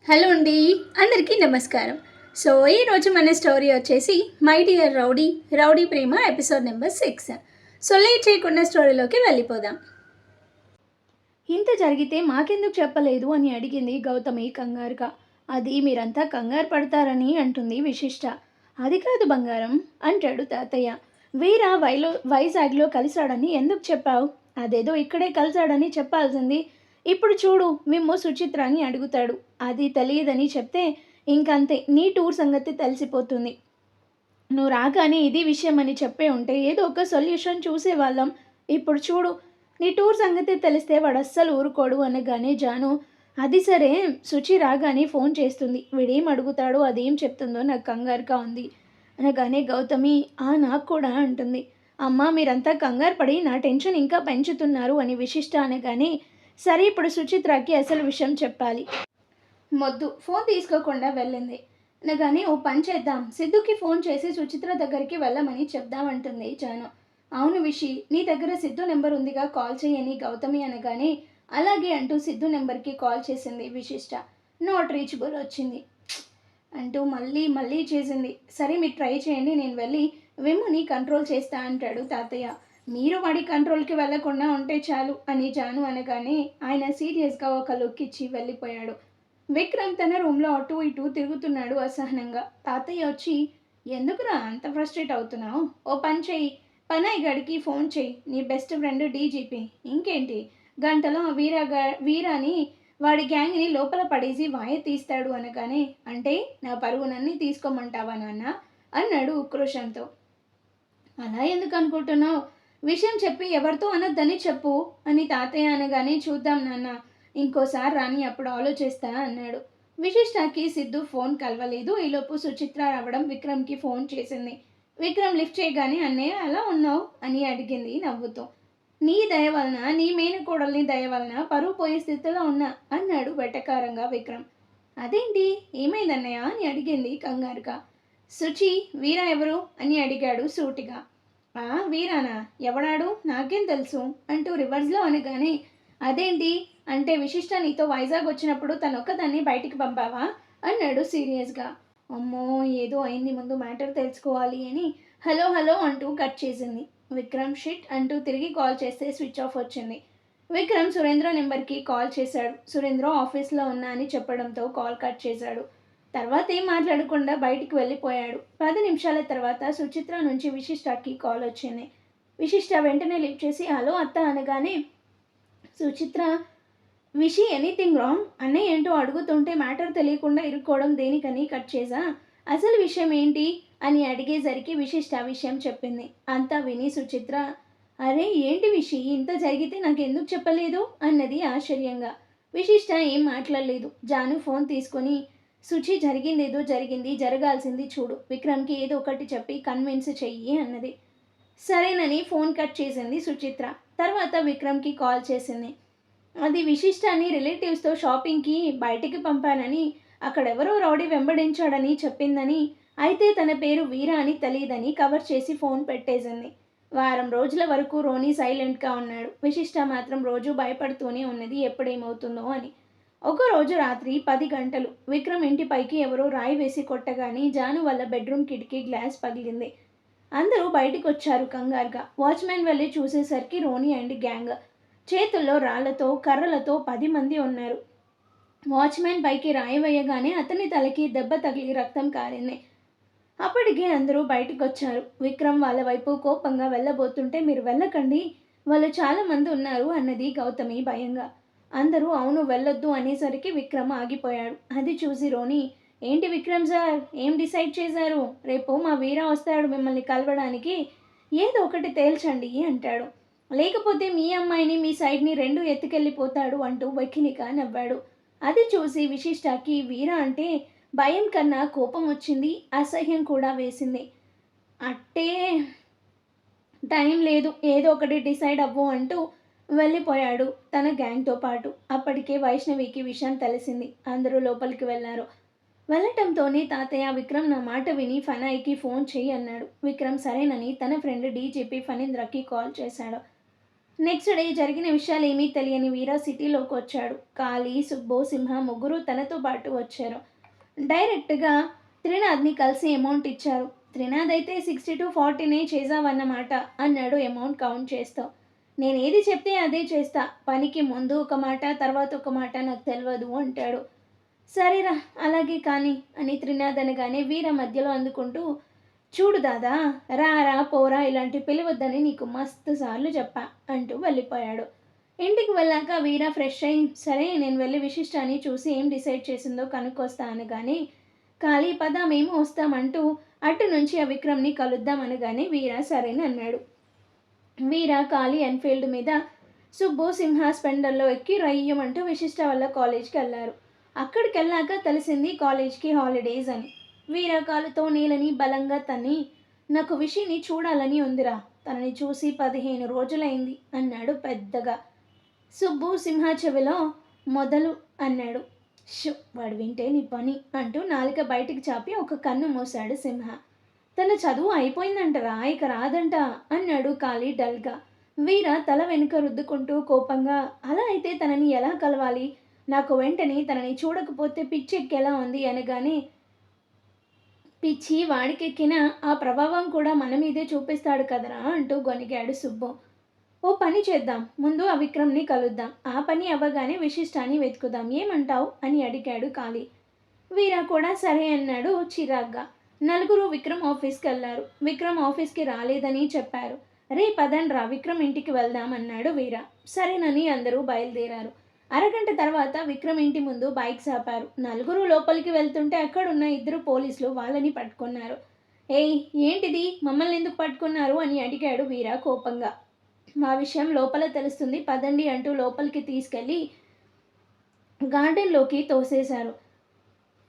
Hello అండి, అందరికీ నమస్కారం. సో ఈరోజు మన స్టోరీ వచ్చేసి my dear rowdy rowdy Prema episode number 6. So late చేయకుండా స్టోరీలోకి వెళ్ళిపోదాం. ఇంత జరిగితే మాకెందుకు చెప్పలేదు అని అడిగింది గౌతమి కంగారుగా. అది మీరంతా కంగారు పడతారని అంటుంది విశిష్ట. అది కాదు బంగారం అంటాడు తాతయ్య. వీర వైజాగ్లో కలిశాడని ఎందుకు చెప్పావు? అదేదో ఇక్కడే కలిశాడని చెప్పాల్సింది. ఇప్పుడు చూడు మిమ్ము సుచిత్రాన్ని అడుగుతాడు. అది తెలియదని చెప్తే ఇంకంతే, నీ టూర్ సంగతి తెలిసిపోతుంది. నువ్వు రాగానే ఇది విషయం అని చెప్పే ఉంటే ఏదో ఒక సొల్యూషన్ చూసేవాళ్ళం. ఇప్పుడు చూడు, నీ టూర్ సంగతి తెలిస్తే వాడు అస్సలు ఊరుకోడు అనగానే జాను, అది సరే, సుచి రాగానే ఫోన్ చేస్తుంది. వీడేం అడుగుతాడో అదేం చెప్తుందో నాకు కంగారుగా ఉంది అనగానే గౌతమి నాకు కూడా అంటుంది. అమ్మ మీరంతా కంగారు పడి నా టెన్షన్ ఇంకా పెంచుతున్నారు అని విశిష్ట అనగానే, సరే ఇప్పుడు సుచిత్రకి అసలు విషయం చెప్పాలి. మొద్దు ఫోన్ తీసుకోకుండా వెళ్ళింది అనగానే, ఓ పని చేద్దాం, సిద్ధుకి ఫోన్ చేసి సుచిత్ర దగ్గరికి వెళ్ళమని చెప్దామంటుంది జాను. అవును విషి, నీ దగ్గర సిద్ధు నెంబర్ ఉందిగా, కాల్ చేయని గౌతమి అనగానే, అలాగే అంటూ సిద్ధు నెంబర్కి కాల్ చేసింది విశిష్ట. నాట్ రీచబుల్ వచ్చింది అంటూ మళ్ళీ చేసింది. సరే మీరు ట్రై చేయండి, నేను వెళ్ళి విమ్ముని కంట్రోల్ చేస్తా అంటాడు తాతయ్య. మీరు వాడి కంట్రోల్కి వెళ్లకుండా ఉంటే చాలు అని జాను అనగానే ఆయన సీరియస్గా ఒక లుక్ ఇచ్చి వెళ్ళిపోయాడు. విక్రమ్ తన రూమ్లో అటు ఇటు తిరుగుతున్నాడు అసహనంగా. తాతయ్య వచ్చి, ఎందుకురా అంత ఫ్రస్ట్రేట్ అవుతున్నావు? ఓ పని చెయ్యి, పనాయ్ గడికి ఫోన్ చెయ్యి, నీ బెస్ట్ ఫ్రెండ్ డీజీపీ. ఇంకేంటి, గంటలో వీరాని వాడి గ్యాంగ్ని లోపల పడేసి వాయ తీస్తాడు అనగానే, అంటే నా పరుగునన్నీ తీసుకోమంటావా నాన్న అన్నాడు ఉక్రోషంతో. అలా ఎందుకు అనుకుంటున్నావు? విషయం చెప్పి ఎవరితో అనొద్దని చెప్పు అని తాతయ్య అనగానే, చూద్దాం నాన్న, ఇంకోసారి రాని అప్పుడు ఆలోచిస్తా అన్నాడు. విశిష్టకి సిద్ధు ఫోన్ కలవలేదు. ఈలోపు సుచిత్ర రావడం విక్రమ్కి ఫోన్ చేసింది. విక్రమ్ లిఫ్ట్ చేయగానే, అన్నయ్య ఎలా ఉన్నావు అని అడిగింది నవ్వుతూ. నీ దయ వలన, నీ మేనకోడల్ని దయ వలన పరువు పోయే స్థితిలో ఉన్నా అన్నాడు వెటకారంగా విక్రమ్. అదేంటి, ఏమైందన్నయ్య అని అడిగింది కంగారుగా. సుచి, వీరా ఎవరు అని అడిగాడు సూటిగా. వీరానా, ఎవడాడు, నాకేం తెలుసు అంటూ రివర్స్లో అనగానే, అదేంటి అంటే విశిష్ట నీతో వైజాగ్ వచ్చినప్పుడు తనొక్కదాన్ని బయటికి పంపావా అన్నాడు సీరియస్గా. అమ్మో ఏదో అయింది, ముందు మ్యాటర్ తెలుసుకోవాలి అని హలో హలో అంటూ కట్ చేసింది. విక్రమ్ షిట్ అంటూ తిరిగి కాల్ చేస్తే స్విచ్ ఆఫ్ వచ్చింది. విక్రమ్ సురేంద్ర నెంబర్కి కాల్ చేశాడు. సురేంద్ర ఆఫీస్లో ఉన్నా అని చెప్పడంతో కాల్ కట్ చేశాడు. తర్వాత ఏం మాట్లాడకుండా బయటికి వెళ్ళిపోయాడు. 10 నిమిషాల తర్వాత సుచిత్ర నుంచి విశిష్టకి కాల్ వచ్చింది. విశిష్ట వెంటనే లిఫ్ట్ చేసి హలో అత్త అనగానే, సుచిత్ర, విషి ఎనీథింగ్ రాంగ్ అన్నయ్య ఏంటో అడుగుతుంటే మ్యాటర్ తెలియకుండా ఇరుక్కోవడం దేనికని కట్ చేసా, అసలు విషయం ఏంటి అని అడిగేసరికి విశిష్ట విషయం చెప్పింది. అంతా విని సుచిత్ర, అరే ఏంటి విషి, ఇంత జరిగితే నాకు ఎందుకు చెప్పలేదు అన్నది ఆశ్చర్యంగా. విశిష్ట ఏం మాట్లాడలేదు. జాను ఫోన్ తీసుకొని, సుచి జరిగిందేదో జరిగింది, జరగాల్సింది చూడు, విక్రమ్కి ఏదో ఒకటి చెప్పి కన్విన్స్ చెయ్యి అన్నది. సరేనని ఫోన్ కట్ చేసింది సుచిత్ర. తర్వాత విక్రమ్కి కాల్ చేసింది. అది విశిష్టాన్ని రిలేటివ్స్తో షాపింగ్కి బయటికి పంపానని, అక్కడెవరో రౌడీ వెంబడించాడని చెప్పిందని, అయితే తన పేరు వీరా అని తెలియదని కవర్ చేసి ఫోన్ పెట్టేసింది. వారం రోజుల వరకు రోనీ సైలెంట్గా ఉన్నాడు. విశిష్ట మాత్రం రోజు భయపడుతూనే ఉన్నది ఎప్పుడేమవుతుందో అని. ఒకరోజు రాత్రి 10 గంటలు విక్రమ్ ఇంటిపైకి ఎవరో రాయి వేసి కొట్టగానే జాను వల్ల బెడ్రూమ్ కిటికీ గ్లాస్ పగిలింది. అందరూ బయటికి వచ్చారు కంగారుగా. వాచ్మెన్ వెళ్ళి చూసేసరికి రోనీ అండ్ గ్యాంగ్ చేతుల్లో రాళ్లతో కర్రలతో 10 మంది ఉన్నారు. వాచ్మెన్ పైకి రాయి వేయగానే అతని తలకి దెబ్బ తగిలి రక్తం కారింది. అప్పటికే అందరూ బయటకు వచ్చారు. విక్రమ్ వాళ్ళ వైపు కోపంగా వెళ్ళబోతుంటే, మీరు వెళ్ళకండి, వాళ్ళు చాలా మంది ఉన్నారు అన్నది గౌతమి భయంగా. అందరూ అవును వెళ్ళొద్దు అనేసరికి విక్రమ్ ఆగిపోయాడు. అది చూసి రోని, ఏంటి విక్రమ్ సార్, ఏం డిసైడ్ చేశారు? రేపు మా వీరా వస్తాడు మిమ్మల్ని కలవడానికి, ఏదో ఒకటి తేల్చండి అంటాడు. లేకపోతే మీ అమ్మాయిని మీ సైడ్ని 2 ఎత్తుకెళ్ళిపోతాడు అంటూ వెకిలిగా నవ్వాడు. అది చూసి విశిష్టకి వీరా అంటే భయం కన్నా కోపం వచ్చింది, అసహ్యం కూడా వేసింది. అట్టే టైం లేదు, ఏదో ఒకటి డిసైడ్ అవ్వు అంటూ వెళ్ళిపోయాడు తన గ్యాంగ్తో పాటు. అప్పటికే వైష్ణవికి విషయం తెలిసింది. అందరూ లోపలికి వెళ్ళారు. వెళ్ళటంతోనే తాతయ్య, విక్రమ్ నా మాట విని ఫనాయికి ఫోన్ చెయ్యి అన్నాడు. విక్రమ్ సరేనని తన ఫ్రెండ్ డీజీపీ ఫణీంద్రకి కాల్ చేశాడు. నెక్స్ట్ డే జరిగిన విషయాలు ఏమీ తెలియని వీర సిటీలోకి వచ్చాడు. కాళీ, సుబ్బు, సింహ ముగ్గురు తనతో పాటు వచ్చారు. డైరెక్ట్గా త్రినాథ్ని కలిసి అమౌంట్ ఇచ్చారు. త్రినాథ్ అయితే 60-40 చేసావన్నమాట అన్నాడు అమౌంట్ కౌంట్ చేస్తూ. నేను ఏది చెప్తే అదే చేస్తా, పనికి ముందు ఒక మాట తర్వాత ఒక మాట నాకు తెలియదు అంటాడు. సరేరా అలాగే కానీ అని త్రినాథ్ అనగానే వీర మధ్యలో అందుకుంటూ, చూడు దాదా, రా రా పోరా ఇలాంటి పిలవద్దని నీకు మస్తు సార్లు చెప్పా అంటూ వెళ్ళిపోయాడు. ఇంటికి వెళ్ళాక వీర ఫ్రెష్ అయ్యి, సరే నేను వెళ్ళి విశిష్టాన్ని చూసి ఏం డిసైడ్ చేసిందో కనుక్కొస్తా అనగానే, ఖాళీ పద మేము వస్తామంటూ అటు నుంచి ఆ విక్రమ్ని కలుద్దాం అనగానే వీర సరేని అన్నాడు. వీర ఖాళీ ఎన్ఫీల్డ్ మీద, సుబ్బు సింహ స్పెండర్లో ఎక్కి రయ్యమంటూ విశిష్ట వల్ల కాలేజ్కి వెళ్ళారు. అక్కడికి వెళ్ళాక తెలిసింది కాలేజ్కి హాలిడేస్ అని. వీర కాలుతో నీళ్ళని బలంగా తన్ని, నాకు విషిని చూడాలని ఉందిరా, తనని చూసి 15 రోజులైంది అన్నాడు పెద్దగా. సుబ్బు సింహ చెవిలో మొదలు అన్నాడు. షు, వాడు వింటే నీ పని అంటూ నాలుక బయటికి చాపి ఒక కన్ను మూశాడు సింహ. తన చదువు అయిపోయిందంటరా, ఇక రాదంట అన్నాడు ఖాళీ డల్గా. వీర తల వెనుక రుద్దుకుంటూ కోపంగా, అలా అయితే తనని ఎలా కలవాలి, నాకు వెంటనే తనని చూడకపోతే పిచ్చెక్కేలా ఉంది అనగానే, పిచ్చి వాడికెక్కిన ఆ ప్రభావం కూడా మన మీదే చూపిస్తాడు కదరా అంటూ గొనిగాడు సుబ్బు. ఓ పని చేద్దాం, ముందు ఆ విక్రమ్ని కలుద్దాం, ఆ పని అవ్వగానే విశిష్టాన్ని వెతుకుదాం, ఏమంటావు అని అడిగాడు ఖాళీ. వీర కూడా సరే అన్నాడు చిరాగ్గా. నలుగురు విక్రమ్ ఆఫీస్కి వెళ్ళారు. విక్రమ్ ఆఫీస్కి రాలేదని చెప్పారు. రే పదండ్రా విక్రమ్ ఇంటికి వెళ్దాం అన్నాడు వీర. సరేనని అందరూ బయలుదేరారు. అరగంట తర్వాత విక్రమ్ ఇంటి ముందు బైక్స్ ఆపారు. నలుగురు లోపలికి వెళ్తుంటే అక్కడున్న 2 పోలీసులు వాళ్ళని పట్టుకున్నారు. ఏయ్ ఏంటిది, మమ్మల్ని ఎందుకు పట్టుకున్నారు అని అడిగాడు వీర కోపంగా. మా విషయం లోపల తెలుస్తుంది పదండి అంటూ లోపలికి తీసుకెళ్ళి గార్డెన్లోకి తోసేశారు.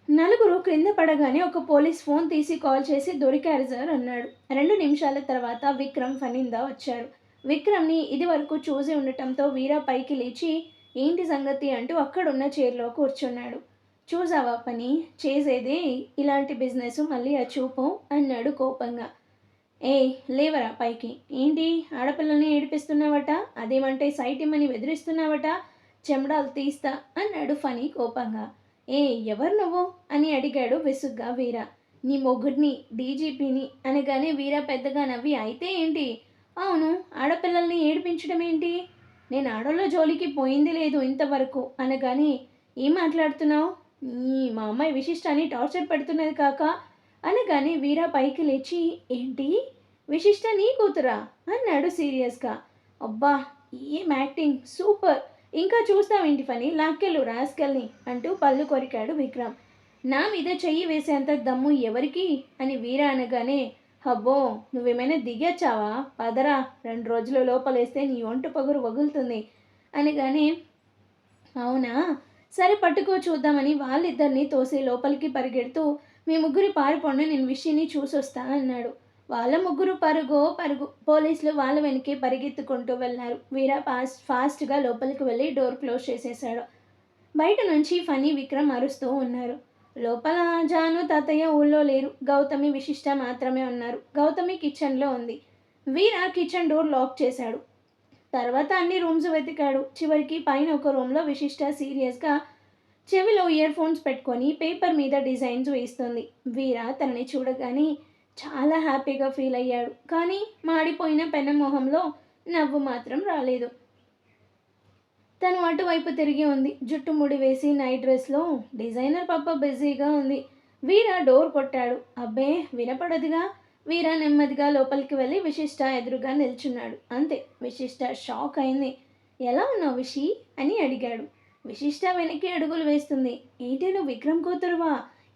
నలుగురు క్రింద పడగానే ఒక పోలీస్ ఫోన్ తీసి కాల్ చేసి, దొరికారు సార్ అన్నాడు. 2 నిమిషాల తర్వాత విక్రమ్ ఫనిందా వచ్చారు. విక్రమ్ని ఇది వరకు చూసి ఉండటంతో వీర పైకి లేచి, ఏంటి సంగతి అంటూ అక్కడున్న చైర్లో కూర్చున్నాడు. చూసావా పని, చేసేదే ఇలాంటి బిజినెస్, మళ్ళీ ఆ చూపు అన్నాడు కోపంగా. ఏయ్ లేవరా పైకి, ఏంటి ఆడపిల్లల్ని ఏడిపిస్తున్నావట, అదేమంటే సైట్ ఇమ్మని బెదిరిస్తున్నావట, చెమడాలు తీస్తా అన్నాడు ఫనీ కోపంగా. ఏ ఎవరు నువ్వు అని అడిగాడు విసుగ్గా వీర. నీ మొగుడిని, డీజీపీని అనగానే వీర పెద్దగా నవ్వి, అయితే ఏంటి, అవును ఆడపిల్లల్ని ఏడిపించడం ఏంటి, నేను ఆడోళ్ళ జోలికి పోయింది లేదు ఇంతవరకు అనగానే, ఏం మాట్లాడుతున్నావు, మా అమ్మాయి విశిష్టాన్ని టార్చర్ పెడుతున్నది కాక అనగానే వీర పైకి లేచి, ఏంటి విశిష్ట నీ కూతురా అన్నాడు సీరియస్గా. అబ్బా ఏం యాక్టింగ్, సూపర్, ఇంకా చూస్తావేంటి పని, లాక్కెళ్ళు రాస్కెల్ని అంటూ పళ్ళు కొరికాడు విక్రమ్. నా మీద చెయ్యి వేసేంత దమ్ము ఎవరికి అని వీర అనగానే, అబ్బో నువ్వేమైనా దిగొచ్చావా, పదరా 2 రోజుల లోపలేస్తే నీ ఒంటి పగురు వగులుతుంది అనగానే, అవునా సరే పట్టుకో చూద్దామని వాళ్ళిద్దరిని తోసి లోపలికి పరిగెడుతూ, మీ ముగ్గురి పారిపోండి నేను విషయాన్ని చూసొస్తా అన్నాడు. వాళ్ళ ముగ్గురు పరుగు పోలీసులు వాళ్ళ వెనకే పరిగెత్తుకుంటూ వెళ్ళారు. వీర ఫాస్ట్గా లోపలికి వెళ్ళి డోర్ క్లోజ్ చేసేశాడు. బయట నుంచి ఫనీ విక్రమ్ అరుస్తూ ఉన్నారు. లోపల జాను తాతయ్య ఊళ్ళో లేరు. గౌతమి విశిష్ట మాత్రమే ఉన్నారు. గౌతమి కిచెన్లో ఉంది. వీర కిచెన్ డోర్ లాక్ చేశాడు. తర్వాత అన్ని రూమ్స్ వెతికాడు. చివరికి పైన ఒక రూమ్లో విశిష్ట సీరియస్గా చెవిలో ఇయర్ ఫోన్స్ పెట్టుకొని పేపర్ మీద డిజైన్స్ వేస్తుంది. వీర తనని చూడగానే చాలా హ్యాపీగా ఫీల్ అయ్యాడు. కానీ మాడిపోయిన పెనమొహంలో నవ్వు మాత్రం రాలేదు. తను అటువైపు తిరిగి ఉంది. జుట్టు ముడి వేసి నైట్ డ్రెస్లో డిజైనర్ పాప బిజీగా ఉంది. వీర డోర్ కొట్టాడు. అబ్బే వినపడదుగా. వీర నెమ్మదిగా లోపలికి వెళ్ళి విశిష్ట ఎదురుగా నిల్చున్నాడు. అంతే, విశిష్ట షాక్ అయింది. ఎలా ఉన్నావు విషి అని అడిగాడు. విశిష్ట వెనక్కి అడుగులు వేస్తుంది. ఏంటి నువ్వు విక్రమ్ కూతురువా,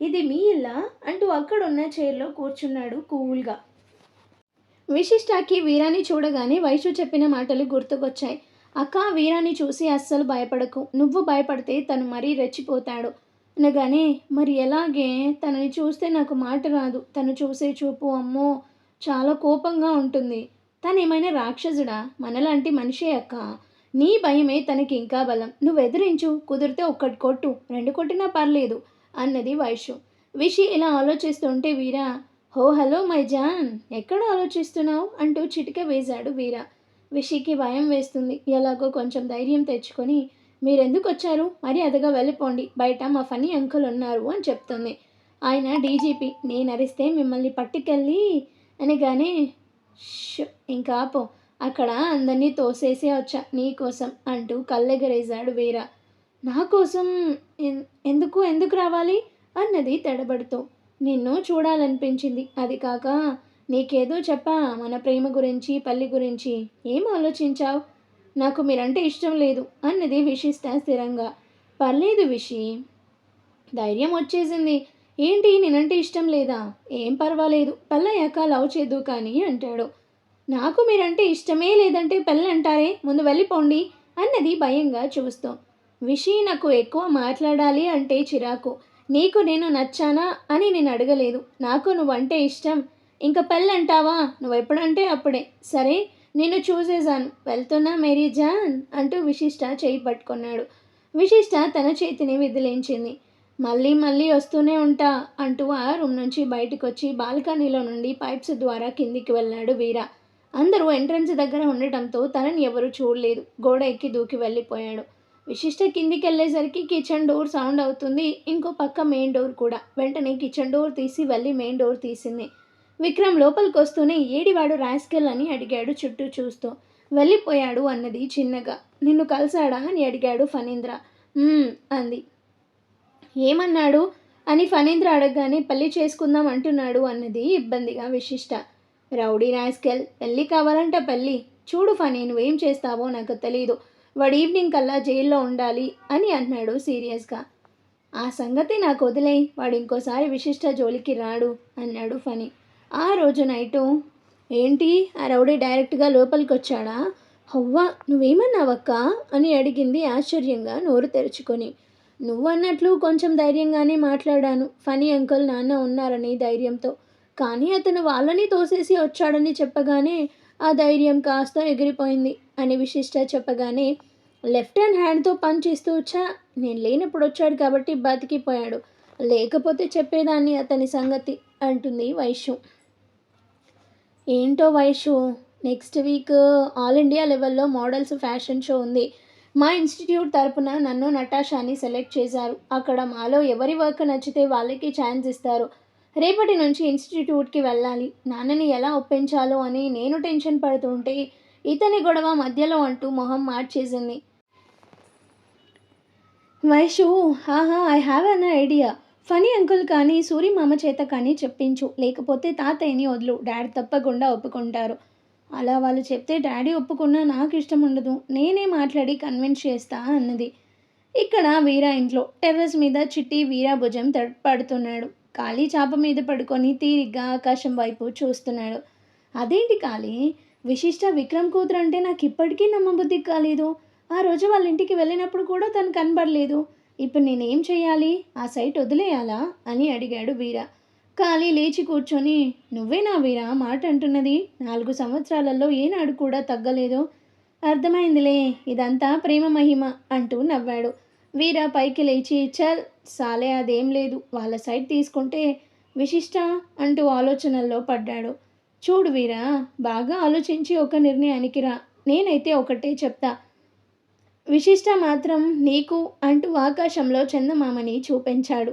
ఇది మీ ఇల్లా అంటూ అక్కడున్న చైర్లో కూర్చున్నాడు కూల్గా. విశిష్టకి వీరాని చూడగానే వైషు చెప్పిన మాటలు గుర్తుకొచ్చాయి. అక్క వీరాని చూసి అస్సలు భయపడకు, నువ్వు భయపడితే తను మరీ రెచ్చిపోతాడు అనగానే, మరి ఎలాగే, తనని చూస్తే నాకు మాట రాదు, తను చూసే చూపు అమ్మో చాలా కోపంగా ఉంటుంది, తను ఏమైనా రాక్షసుడా, మనలాంటి మనిషే అక్క, నీ భయమే తనకి ఇంకా బలం, నువ్వు ఎదిరించు, కుదిరితే ఒక్కటి కొట్టు, 2 కొట్టినా పర్లేదు అన్నది వైషు. విషి ఇలా ఆలోచిస్తుంటే వీర, హో హలో మై జాన్, ఎక్కడ ఆలోచిస్తున్నావు అంటూ చిటిక వేశాడు వీర. విషికి భయం వేస్తుంది. ఎలాగో కొంచెం ధైర్యం తెచ్చుకొని, మీరెందుకు వచ్చారు, మర్యాదగా వెళ్ళిపోండి, బయట మా ఫనీ అంకుల్ ఉన్నారు అని చెప్తుంది. ఆయన డీజీపీ, నేను అరిస్తే మిమ్మల్ని పట్టుకెళ్ళి అనగానే, ష్ ఇంకా ఆపు, అక్కడ అందరినీ తోసేసే వచ్చా నీకోసం అంటూ కళ్ళెగరేశాడు వీర. నా కోసం ఎందుకు ఎందుకు రావాలి అన్నది తడబడుతూ. నిన్ను చూడాలనిపించింది, అది కాక నీకేదో చెప్పా, మన ప్రేమ గురించి పల్లి గురించి. ఏం ఆలోచించావు? నాకు మీరంటే ఇష్టం లేదు అన్నది విశిష్ట స్థిరంగా. పర్లేదు విషి, ధైర్యం వచ్చేసింది. ఏంటి నేనంటే ఇష్టం లేదా? ఏం పర్వాలేదు, పెళ్ళయ్యాక లవ్ చేద్దు కానీ అంటాడు. నాకు మీరంటే ఇష్టమే లేదంటే పెళ్ళంటారే, ముందు వెళ్ళిపోండి అన్నది భయంగా చూస్తూ. విషి, నాకు ఎక్కువ మాట్లాడాలి అంటే చిరాకు. నీకు నేను నచ్చానా అని నేను అడగలేదు. నాకు నువ్వంటే ఇష్టం. ఇంకా పెళ్ళంటావా? నువ్వెప్పుడంటే అప్పుడే. సరే, నిన్ను చూసేశాను, వెళ్తున్నా మేరీ జాన్ అంటూ విశిష్ట చేయి పట్టుకున్నాడు. విశిష్ట తన చేతిని విదిలించింది. మళ్ళీ మళ్ళీ వస్తూనే ఉంటా అంటూ ఆ రూమ్ నుంచి బయటకు వచ్చి బాల్కనీలో నుండి పైప్స్ ద్వారా కిందికి వెళ్ళాడు వీర. అందరూ ఎంట్రన్స్ దగ్గర ఉండటంతో తనని ఎవరూ చూడలేదు. గోడ ఎక్కి దూకి వెళ్ళిపోయాడు. విశిష్ట కిందికి వెళ్ళేసరికి కిచెన్ డోర్ సౌండ్ అవుతుంది. ఇంకో పక్క మెయిన్ డోర్ కూడా. వెంటనే కిచెన్ డోర్ తీసి వెళ్ళి మెయిన్ డోర్ తీసింది. విక్రమ్ లోపలికి వస్తూనే, ఏడివాడు రాస్కెల్ అని అడిగాడు చుట్టూ చూస్తూ. వెళ్ళిపోయాడు అన్నది చిన్నగా. నిన్ను కలిశాడా అని అడిగాడు ఫణీంద్ర. అంది. ఏమన్నాడు అని ఫణీంద్ర అడగగానే, పెళ్లి చేసుకుందాం అంటున్నాడు అన్నది ఇబ్బందిగా విశిష్ట. రౌడీ రాస్కెల్, పెళ్ళి కావాలంట పెళ్ళి. చూడు ఫనీ, నువ్వేం చేస్తావో నాకు తెలీదు. వాడు ఈవినింగ్ కల్లా జైల్లో ఉండాలి అని అన్నాడు సీరియస్గా. ఆ సంగతి నాకు వదిలేయి, వాడు ఇంకోసారి విశిష్ట జోలికి రాడు అన్నాడు ఫనీ. ఆ రోజు నైటు, ఏంటి ఆ రౌడీ డైరెక్ట్గా లోపలికి వచ్చాడా? హవ్వా, నువ్వేమన్నావక్క అని అడిగింది ఆశ్చర్యంగా నోరు తెరుచుకొని. నువ్వన్నట్లు కొంచెం ధైర్యంగానే మాట్లాడాను. ఫనీ అంకుల్ నాన్న ఉన్నారని ధైర్యంతో. కానీ అతను వాళ్ళని తోసేసి వచ్చాడని చెప్పగానే ఆ ధైర్యం కాస్త ఎగిరిపోయింది అని విశిష్ట చెప్పగానే, లెఫ్ట్ హ్యాండ్తో చేస్తూ వచ్చా, నేను లేనప్పుడు వచ్చాడు కాబట్టి బతికిపోయాడు, లేకపోతే చెప్పేదాన్ని అతని సంగతి అంటుంది వైషు. ఏంటో Vaishu, next week all India లెవెల్లో మోడల్స్ ఫ్యాషన్ షో ఉంది. మా ఇన్స్టిట్యూట్ తరపున నన్ను నటాషాని సెలెక్ట్ చేశారు. అక్కడ మాలో ఎవరి వర్క్ నచ్చితే వాళ్ళకి ఛాన్స్ ఇస్తారు. రేపటి నుంచి ఇన్స్టిట్యూట్కి వెళ్ళాలి. నాన్నని ఎలా ఒప్పించాలో అని నేను టెన్షన్ పడుతుంటే ఇతని గొడవ మధ్యలో అంటూ మొహం మార్చేసింది. వైషు, హాహా, I have an idea. Funny uncle కానీ సూరి మామ చేత కానీ చెప్పించు, లేకపోతే తాతయ్యని వదులు, డాడీ తప్పకుండా ఒప్పుకుంటారు. అలా వాళ్ళు చెప్తే డాడీ ఒప్పుకున్నా నాకు ఇష్టం ఉండదు, నేనే మాట్లాడి కన్విన్స్ చేస్తా అన్నది. ఇక్కడ వీరా ఇంట్లో టెర్రస్ మీద చిట్టి వీరా భుజం పడుతున్నాడు. ఖాళీ చాప మీద పడుకొని తీరిగ్గా ఆకాశం వైపు చూస్తున్నాడు. అదేంటి ఖాళీ, విశిష్ట విక్రమ్ కూతురు అంటే నాకు ఇప్పటికీ నమ్మబుద్ధి కాలేదు. ఆ రోజు వాళ్ళ ఇంటికి వెళ్ళినప్పుడు కూడా తను కనబడలేదు. ఇప్పుడు నేనేం చేయాలి, ఆ సైట్ వదిలేయాలా అని అడిగాడు వీరా. ఖాళీ లేచి కూర్చొని, నువ్వేనా వీరా మాట అంటున్నది? 4 సంవత్సరాలలో ఏనాడు కూడా తగ్గలేదు. అర్థమైందిలే, ఇదంతా ప్రేమ మహిమ అంటూ నవ్వాడు. వీరా పైకి లేచి, చల్ సాలే, అదేం లేదు, వాళ్ళ సైట్ తీసుకుంటే విశిష్ట అంటూ ఆలోచనల్లో పడ్డాడు. చూడు వీరా, బాగా ఆలోచించి ఒక నిర్ణయానికి రా. నేనైతే ఒకటే చెప్తా, విశిష్ట మాత్రం నీకు అంటూ ఆకాశంలో చందమామని చూపించాడు.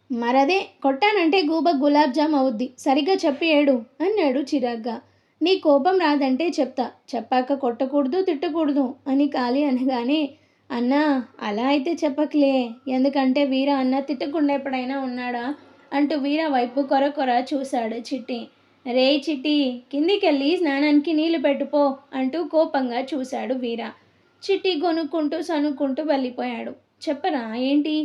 మరదే, కొట్టానంటే గూబ గులాబ్ జామ్ అవుద్ది, సరిగ్గా చెప్పి ఏడు అన్నాడు చిరాగ్గా. నీ కోపం రాదంటే చెప్తా, చెప్పాక కొట్టకూడదు తిట్టకూడదు అని ఖాళీ అనగానే, అన్నా అలా అయితే చెప్పకలే, ఎందుకంటే వీర అన్న తిట్టకుండా ఎప్పుడైనా ఉన్నాడా అంటూ వీర వైపు కొర చూశాడు చిట్టి. రే చిట్టి, కిందికెళ్ళి స్నానానికి నీళ్లు పెట్టుపో అంటూ కోపంగా చూశాడు వీర. చిట్టి గొనుక్కుంటూ సనుక్కుంటూ వెళ్ళిపోయాడు. చెప్పరా ఏంటి,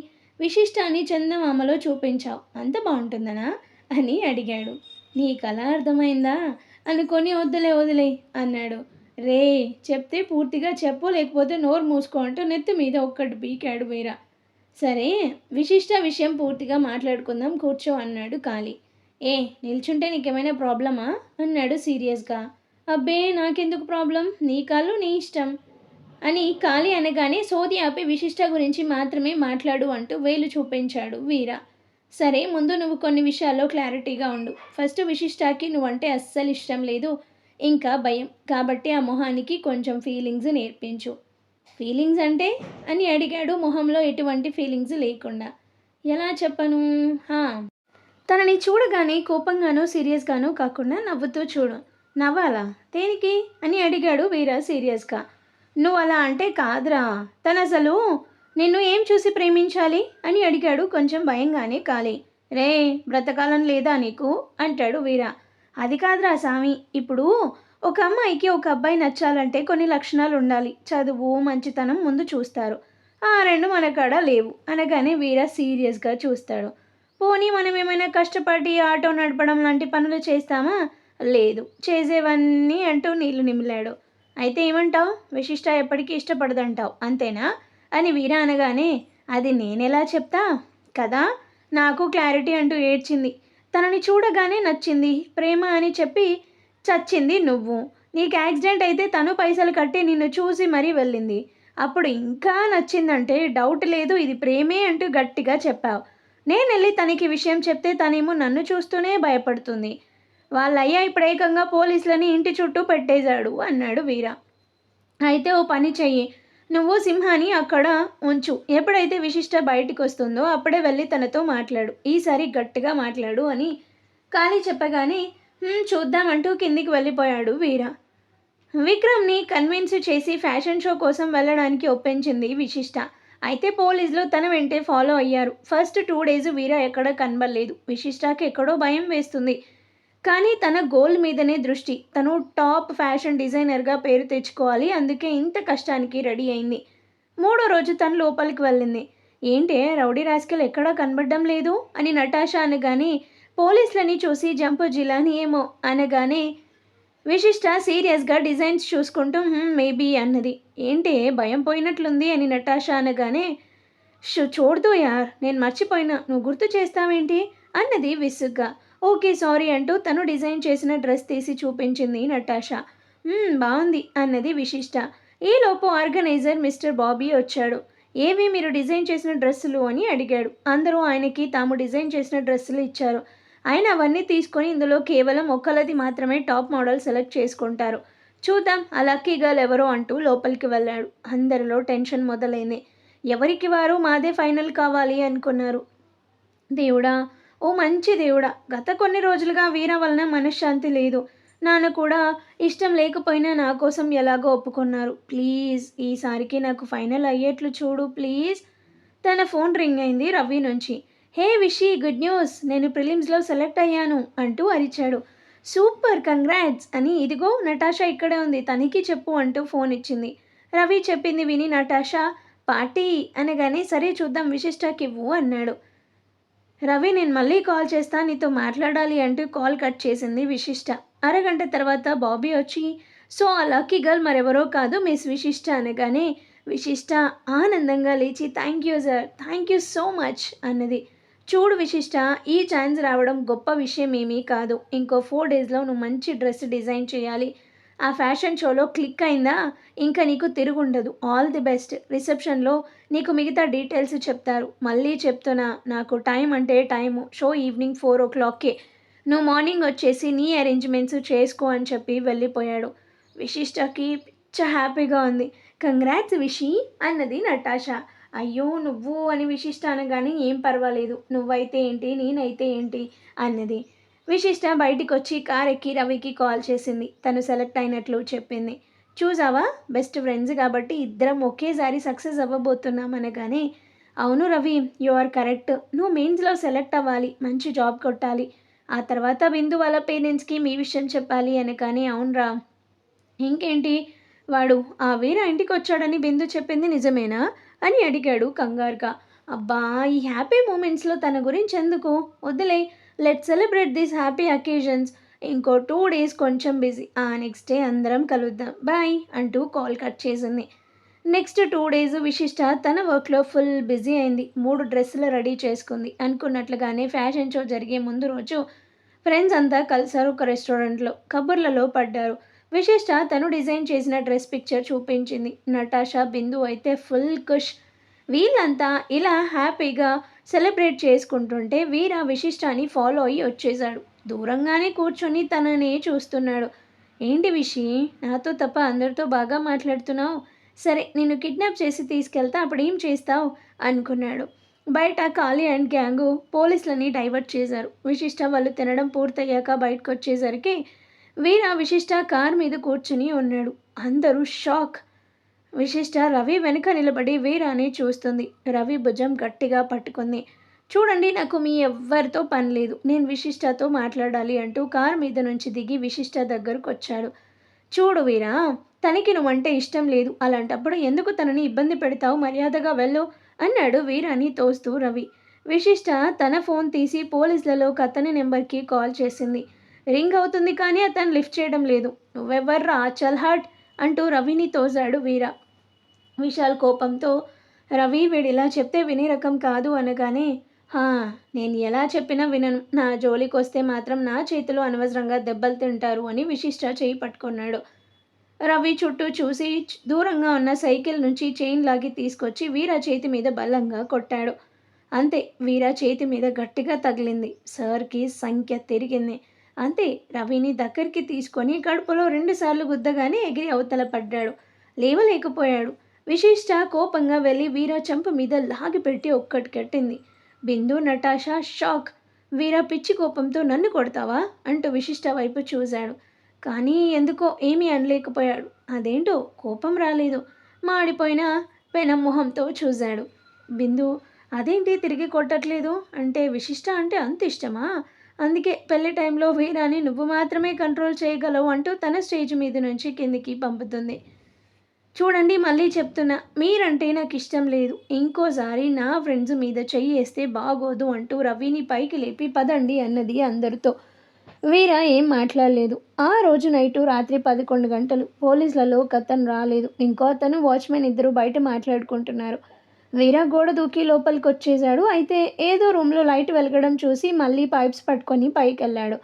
విశిష్టాన్ని చందమామలో చూపించావు, అంత బాగుంటుందనా అని అడిగాడు. నీకలా అర్థమైందా అనుకొని వదిలే అన్నాడు. రే, చెప్తే పూర్తిగా చెప్పు, లేకపోతే నోరు మూసుకో అంటూ నెత్తి మీద ఒక్కటి పీకాడు వీర. సరే, విశిష్ట విషయం పూర్తిగా మాట్లాడుకుందాం, కూర్చో అన్నాడు ఖాళీ. ఏ, నిల్చుంటే నీకేమైనా ప్రాబ్లమా అన్నాడు సీరియస్గా. అబ్బే, నాకెందుకు ప్రాబ్లం, నీ కాళ్ళు నీ ఇష్టం అని ఖాళీ అనగానే సోది ఆపి విశిష్ట గురించి మాత్రమే మాట్లాడు అంటూ వేలు చూపించాడు వీర. సరే, ముందు నువ్వు కొన్ని విషయాల్లో క్లారిటీగా ఉండు. ఫస్ట్, విశిష్టాకి నువ్వంటే అస్సలు ఇష్టం లేదు. ఇంకా భయం. కాబట్టి ఆ మొహానికి కొంచెం ఫీలింగ్స్ నేర్పించు. ఫీలింగ్స్ అంటే అని అడిగాడు మొహంలో ఎటువంటి ఫీలింగ్స్ లేకుండా. ఎలా చెప్పను? హా, తనని చూడగానే కోపంగానో సీరియస్గానో కాకుండా నవ్వుతూ చూడు. నవ్వాలా? దేనికి అని అడిగాడు వీర సీరియస్గా. నువ్వు అలా అంటే కాదురా, తను అసలు నిన్ను ఏం చూసి ప్రేమించాలి అని అడిగాడు కొంచెం భయంగానే కాలి. రే, బ్రతకాలని లేదా నీకు అంటాడు వీర. అది కాదురా సామి, ఇప్పుడు ఒక అమ్మాయికి ఒక అబ్బాయి నచ్చాలంటే కొన్ని లక్షణాలు ఉండాలి. చదువు, మంచితనం ముందు చూస్తారు. ఆ రెండు మన కాడ లేవు అనగానే వీర సీరియస్గా చూస్తాడు. పోనీ మనం ఏమైనా కష్టపడి ఆటో నడపడం లాంటి పనులు చేస్తామా? లేదు. చేసేవన్నీ అంటూ నీళ్లు నిమిలాడు. అయితే ఏమంటావు? విశిష్ట ఎప్పటికీ ఇష్టపడదంటావు అంతేనా అని వీర అనగానే, అది నేనెలా చెప్తా కదా, నాకు క్లారిటీ అంటూ ఏడ్చింది. తనని చూడగానే నచ్చింది, ప్రేమ అని చెప్పి చచ్చింది నువ్వు. నీకు యాక్సిడెంట్ అయితే తను పైసలు కట్టి నిన్ను చూసి మరీ వెళ్ళింది. అప్పుడు ఇంకా నచ్చిందంటే డౌట్ లేదు ఇది ప్రేమే అంటూ గట్టిగా చెప్పావు. నేను వెళ్ళి తనకి విషయం చెప్తే తనేమో నన్ను చూస్తూనే భయపడుతుంది. వాళ్ళయ్యా ఇప్పుడు ఏకంగా పోలీసులని ఇంటి చుట్టూ పెట్టేశాడు అన్నాడు వీర. అయితే ఓ పని చెయ్యి, నువ్వు సింహాని అక్కడ ఉంచు. ఎప్పుడైతే విశిష్ట బయటికి వస్తుందో అప్పుడే వెళ్ళి తనతో మాట్లాడు. ఈసారి గట్టిగా మాట్లాడు అని కాళీ చెప్పగానే చూద్దామంటూ కిందికి వెళ్ళిపోయాడు వీర. విక్రమ్ని కన్విన్స్ చేసి ఫ్యాషన్ షో కోసం వెళ్ళడానికి ఒప్పించింది విశిష్ట. అయితే పోలీసులు తన వెంటే ఫాలో అయ్యారు. ఫస్ట్ 2 days వీర ఎక్కడ కనబడలేదు. విశిష్టకి ఎక్కడో భయం వేస్తుంది. కానీ తన గోల్ మీదనే దృష్టి. తను టాప్ ఫ్యాషన్ డిజైనర్గా పేరు తెచ్చుకోవాలి. అందుకే ఇంత కష్టానికి రెడీ అయింది. 3వ రోజు తను లోపలికి వెళ్ళింది. ఏంటే రౌడీ రాస్కెల్ ఎక్కడా కనబడడం లేదు అని నటాషా అనగానే, పోలీసులని చూసి జంపు జిలాని ఏమో అనగానే విశిష్ట సీరియస్గా డిజైన్స్ చూసుకుంటూ మేబీ అన్నది. ఏంటి భయం పోయినట్లుంది అని నటాషా అనగానే, చూడదు యార్, నేను మర్చిపోయినా, నువ్వు గుర్తు చేస్తావేంటి అన్నది విసుగ్గా. ఓకే సారీ అంటూ తను డిజైన్ చేసిన డ్రెస్ తీసి చూపించింది నటాషా. బాగుంది అన్నది విశిష్ట. ఈలోపు ఆర్గనైజర్ మిస్టర్ బాబీ వచ్చాడు. ఏవి మీరు డిజైన్ చేసిన డ్రెస్సులు అని అడిగాడు. అందరూ ఆయనకి తాము డిజైన్ చేసిన డ్రెస్సులు ఇచ్చారు. ఆయన అవన్నీ తీసుకొని ఇందులో కేవలం ఒక్కలది మాత్రమే టాప్ మోడల్ సెలెక్ట్ చేసుకుంటారు. చూద్దాం ఆ లక్కీ గర్ల్ ఎవరో అంటూ లోపలికి వెళ్ళాడు. అందరిలో టెన్షన్ మొదలైంది. ఎవరికి వారు మాదే ఫైనల్ కావాలి అనుకున్నారు. దేవుడా, ఓ మంచి దేవుడా, గత కొన్ని రోజులుగా వీర వలన మనశ్శాంతి లేదు. నాన్న కూడా ఇష్టం లేకపోయినా నా కోసం ఎలాగో ఒప్పుకున్నారు. ప్లీజ్ ఈసారికి నాకు ఫైనల్ అయ్యేట్లు చూడు ప్లీజ్. తన ఫోన్ రింగ్ అయింది రవి నుంచి. హే విషి, గుడ్ న్యూస్, నేను ప్రిలిమ్స్లో సెలెక్ట్ అయ్యాను అంటూ అరిచాడు. సూపర్, కంగ్రాట్స్ అని. ఇదిగో నటాషా ఇక్కడే ఉంది, తనకి చెప్పు అంటూ ఫోన్ ఇచ్చింది. రవి చెప్పింది విని నటాషా పార్టీ అనగానే సరే చూద్దాం విశిష్టకి ఇవ్వు అన్నాడు. రవి నేను మళ్ళీ కాల్ చేస్తా, నీతో మాట్లాడాలి అంటూ కాల్ కట్ చేసింది విశిష్ట. అరగంట తర్వాత బాబీ వచ్చి సో ఆ లక్కీ గర్ల్ మరెవరో కాదు మిస్ విశిష్ట అనగానే విశిష్ట ఆనందంగా లేచి thank you sir, thank you so much అన్నది. చూడు విశిష్ట, ఈ ఛాన్స్ రావడం గొప్ప విషయం ఏమీ కాదు. ఇంకో 4 daysలో నువ్వు మంచి డ్రెస్ డిజైన్ చేయాలి. ఆ ఫ్యాషన్ షోలో క్లిక్ అయిందా ఇంకా నీకు తిరుగుండదు. All the best. రిసెప్షన్లో నీకు మిగతా డీటెయిల్స్ చెప్తారు. మళ్ళీ చెప్తున్నా, నాకు టైం అంటే టైము. Show evening 4 o'clockకే. నువ్వు మార్నింగ్ వచ్చేసి నీ అరేంజ్మెంట్స్ చేసుకో అని చెప్పి వెళ్ళిపోయాడు. విశిష్టకి పిచ్చ హ్యాపీగా ఉంది. కంగ్రాట్స్ విషి అన్నది నటాషా. అయ్యో నువ్వు అని విశిష్ట అనగానే ఏం పర్వాలేదు, నువ్వైతే ఏంటి నేనైతే ఏంటి అన్నది. విశిష్ట బయటికి వచ్చి కార్ ఎక్కి రవికి కాల్ చేసింది. తను సెలెక్ట్ అయినట్లు చెప్పింది. చూసావా, బెస్ట్ ఫ్రెండ్స్ కాబట్టి ఇద్దరం ఒకేసారి సక్సెస్ అవ్వబోతున్నాం అనగానే అవును రవి, యు ఆర్ కరెక్ట్. నువ్వు మెయిన్స్లో సెలెక్ట్ అవ్వాలి, మంచి జాబ్ కొట్టాలి, ఆ తర్వాత బిందు వాళ్ళ పేరెంట్స్కి మీ విషయం చెప్పాలి అనగానే అవునరా, ఇంకేంటి వాడు ఆ వీర ఇంటికి వచ్చాడని బిందు చెప్పింది నిజమేనా అని అడిగాడు కంగారుగా. అబ్బా, ఈ హ్యాపీ మూమెంట్స్లో తన గురించి ఎందుకు, వద్దులే, let celebrate these happy occasions. ఇంకో 2 days కొంచెం బిజీ, ఆ నెక్స్ట్ డే అందరం కలుద్దాం, బాయ్ అంటూ కాల్ కట్ చేసింది. నెక్స్ట్ 2 days విశిష్ట తన వర్క్లో ఫుల్ బిజీ అయింది. 3 డ్రెస్సులు రెడీ చేసుకుంది. అనుకున్నట్లుగానే ఫ్యాషన్ షో జరిగే ముందు రోజు ఫ్రెండ్స్ అంతా కలిసారు ఒక రెస్టారెంట్లో. కబుర్లలో పడ్డారు. విశిష్ట తను డిజైన్ చేసిన డ్రెస్ పిక్చర్ చూపించింది. నటాషా, బిందు అయితే ఫుల్ ఖుష్. వీళ్ళంతా ఇలా హ్యాపీగా సెలబ్రేట్ చేసుకుంటుంటే వీర విశిష్టాన్ని ఫాలో అయ్యి వచ్చేశాడు. దూరంగానే కూర్చొని తననే చూస్తున్నాడు. ఏంటి విషి, నాతో తప్ప అందరితో బాగా మాట్లాడుతున్నావు. సరే నిన్ను కిడ్నాప్ చేసి తీసుకెళ్తా, అప్పుడేం చేస్తావు అనుకున్నాడు. బయట కాళీ అండ్ గ్యాంగు పోలీసులని డైవర్ట్ చేశారు. విశిష్ట వాళ్ళు తినడం పూర్తయ్యాక బయటకు వచ్చేసరికి వీర విశిష్ట కార్ మీద కూర్చుని ఉన్నాడు. అందరూ షాక్. విశిష్ట రవి వెనుక నిలబడి వీరాని చూస్తుంది. రవి భుజం గట్టిగా పట్టుకుంది. చూడండి, నాకు మీ ఎవ్వరితో పని లేదు, నేను విశిష్టతో మాట్లాడాలి అంటూ కార్ మీద నుంచి దిగి విశిష్ట దగ్గరకు వచ్చాడు. చూడు వీరా, తనకి నువ్వంటే ఇష్టం లేదు, అలాంటప్పుడు ఎందుకు తనని ఇబ్బంది పెడతావు, మర్యాదగా వెళ్ళు అన్నాడు వీరాని తోస్తూ రవి. విశిష్ట తన ఫోన్ తీసి పోలీసులలో అతని నెంబర్కి కాల్ చేసింది. రింగ్ అవుతుంది కానీ అతను లిఫ్ట్ చేయడం లేదు. నువ్వెవర్రా, చల్ హట్ అంటూ రవిని తోసాడు వీర. విశాల్ కోపంతో, రవి వీడిలా చెప్తే వినే రకం కాదు అనగానే, నేను ఎలా చెప్పినా వినను, నా జోలికి వస్తే మాత్రం నా చేతిలో అనవసరంగా దెబ్బలు తింటారు అని విశిష్ట చేయి పట్టుకున్నాడు. రవి చుట్టూ చూసి దూరంగా ఉన్న సైకిల్ నుంచి చైన్ లాగి తీసుకొచ్చి వీర చేతి మీద బలంగా కొట్టాడు. అంతే, వీర చేతి మీద గట్టిగా తగిలింది. సార్కి సంఖ్య తిరిగింది. అంతే, రవిని దగ్గరికి తీసుకొని కడుపులో 2 సార్లు గుద్దగానే ఎగిరి అవతల పడ్డాడు. లేవలేకపోయాడు. విశిష్ట కోపంగా వెళ్ళి వీర చెంప మీద లాగి పెట్టి ఒక్కటి కట్టింది. బిందు, నటాషా షాక్. వీర పిచ్చి కోపంతో, నన్ను కొడతావా అంటూ విశిష్ట వైపు చూశాడు. కానీ ఎందుకో ఏమీ అనలేకపోయాడు. అదేంటో కోపం రాలేదు. మాడిపోయిన పెనం మొహంతో చూశాడు. బిందు, అదేంటి తిరిగి కొట్టట్లేదు అంటే విశిష్ట అంటే అంత ఇష్టమా? అందుకే పెళ్లి టైంలో వీరాని నువ్వు మాత్రమే కంట్రోల్ చేయగలవు అంటూ తన స్టేజ్ మీద నుంచి కిందికి పంపుతుంది. చూడండి, మళ్ళీ చెప్తున్నా, మీరంటే నాకు ఇష్టం లేదు. ఇంకోసారి నా ఫ్రెండ్స్ మీద చెయ్యి వేస్తే బాగోదు అంటూ రవిని పైకి లేపి పదండి అన్నది అందరితో. వీర ఏం మాట్లాడలేదు. ఆ రోజు నైటు రాత్రి 11 గంటలు. పోలీసులలో అతను రాలేదు. ఇంకో అతను, వాచ్మెన్ ఇద్దరు బయట మాట్లాడుకుంటున్నారు. వీర గోడ దూకి లోపలికి వచ్చేశాడు. అయితే ఏదో రూమ్లో లైట్ వెలగడం చూసి మళ్ళీ పైప్స్ పట్టుకొని పైకి వెళ్ళాడు.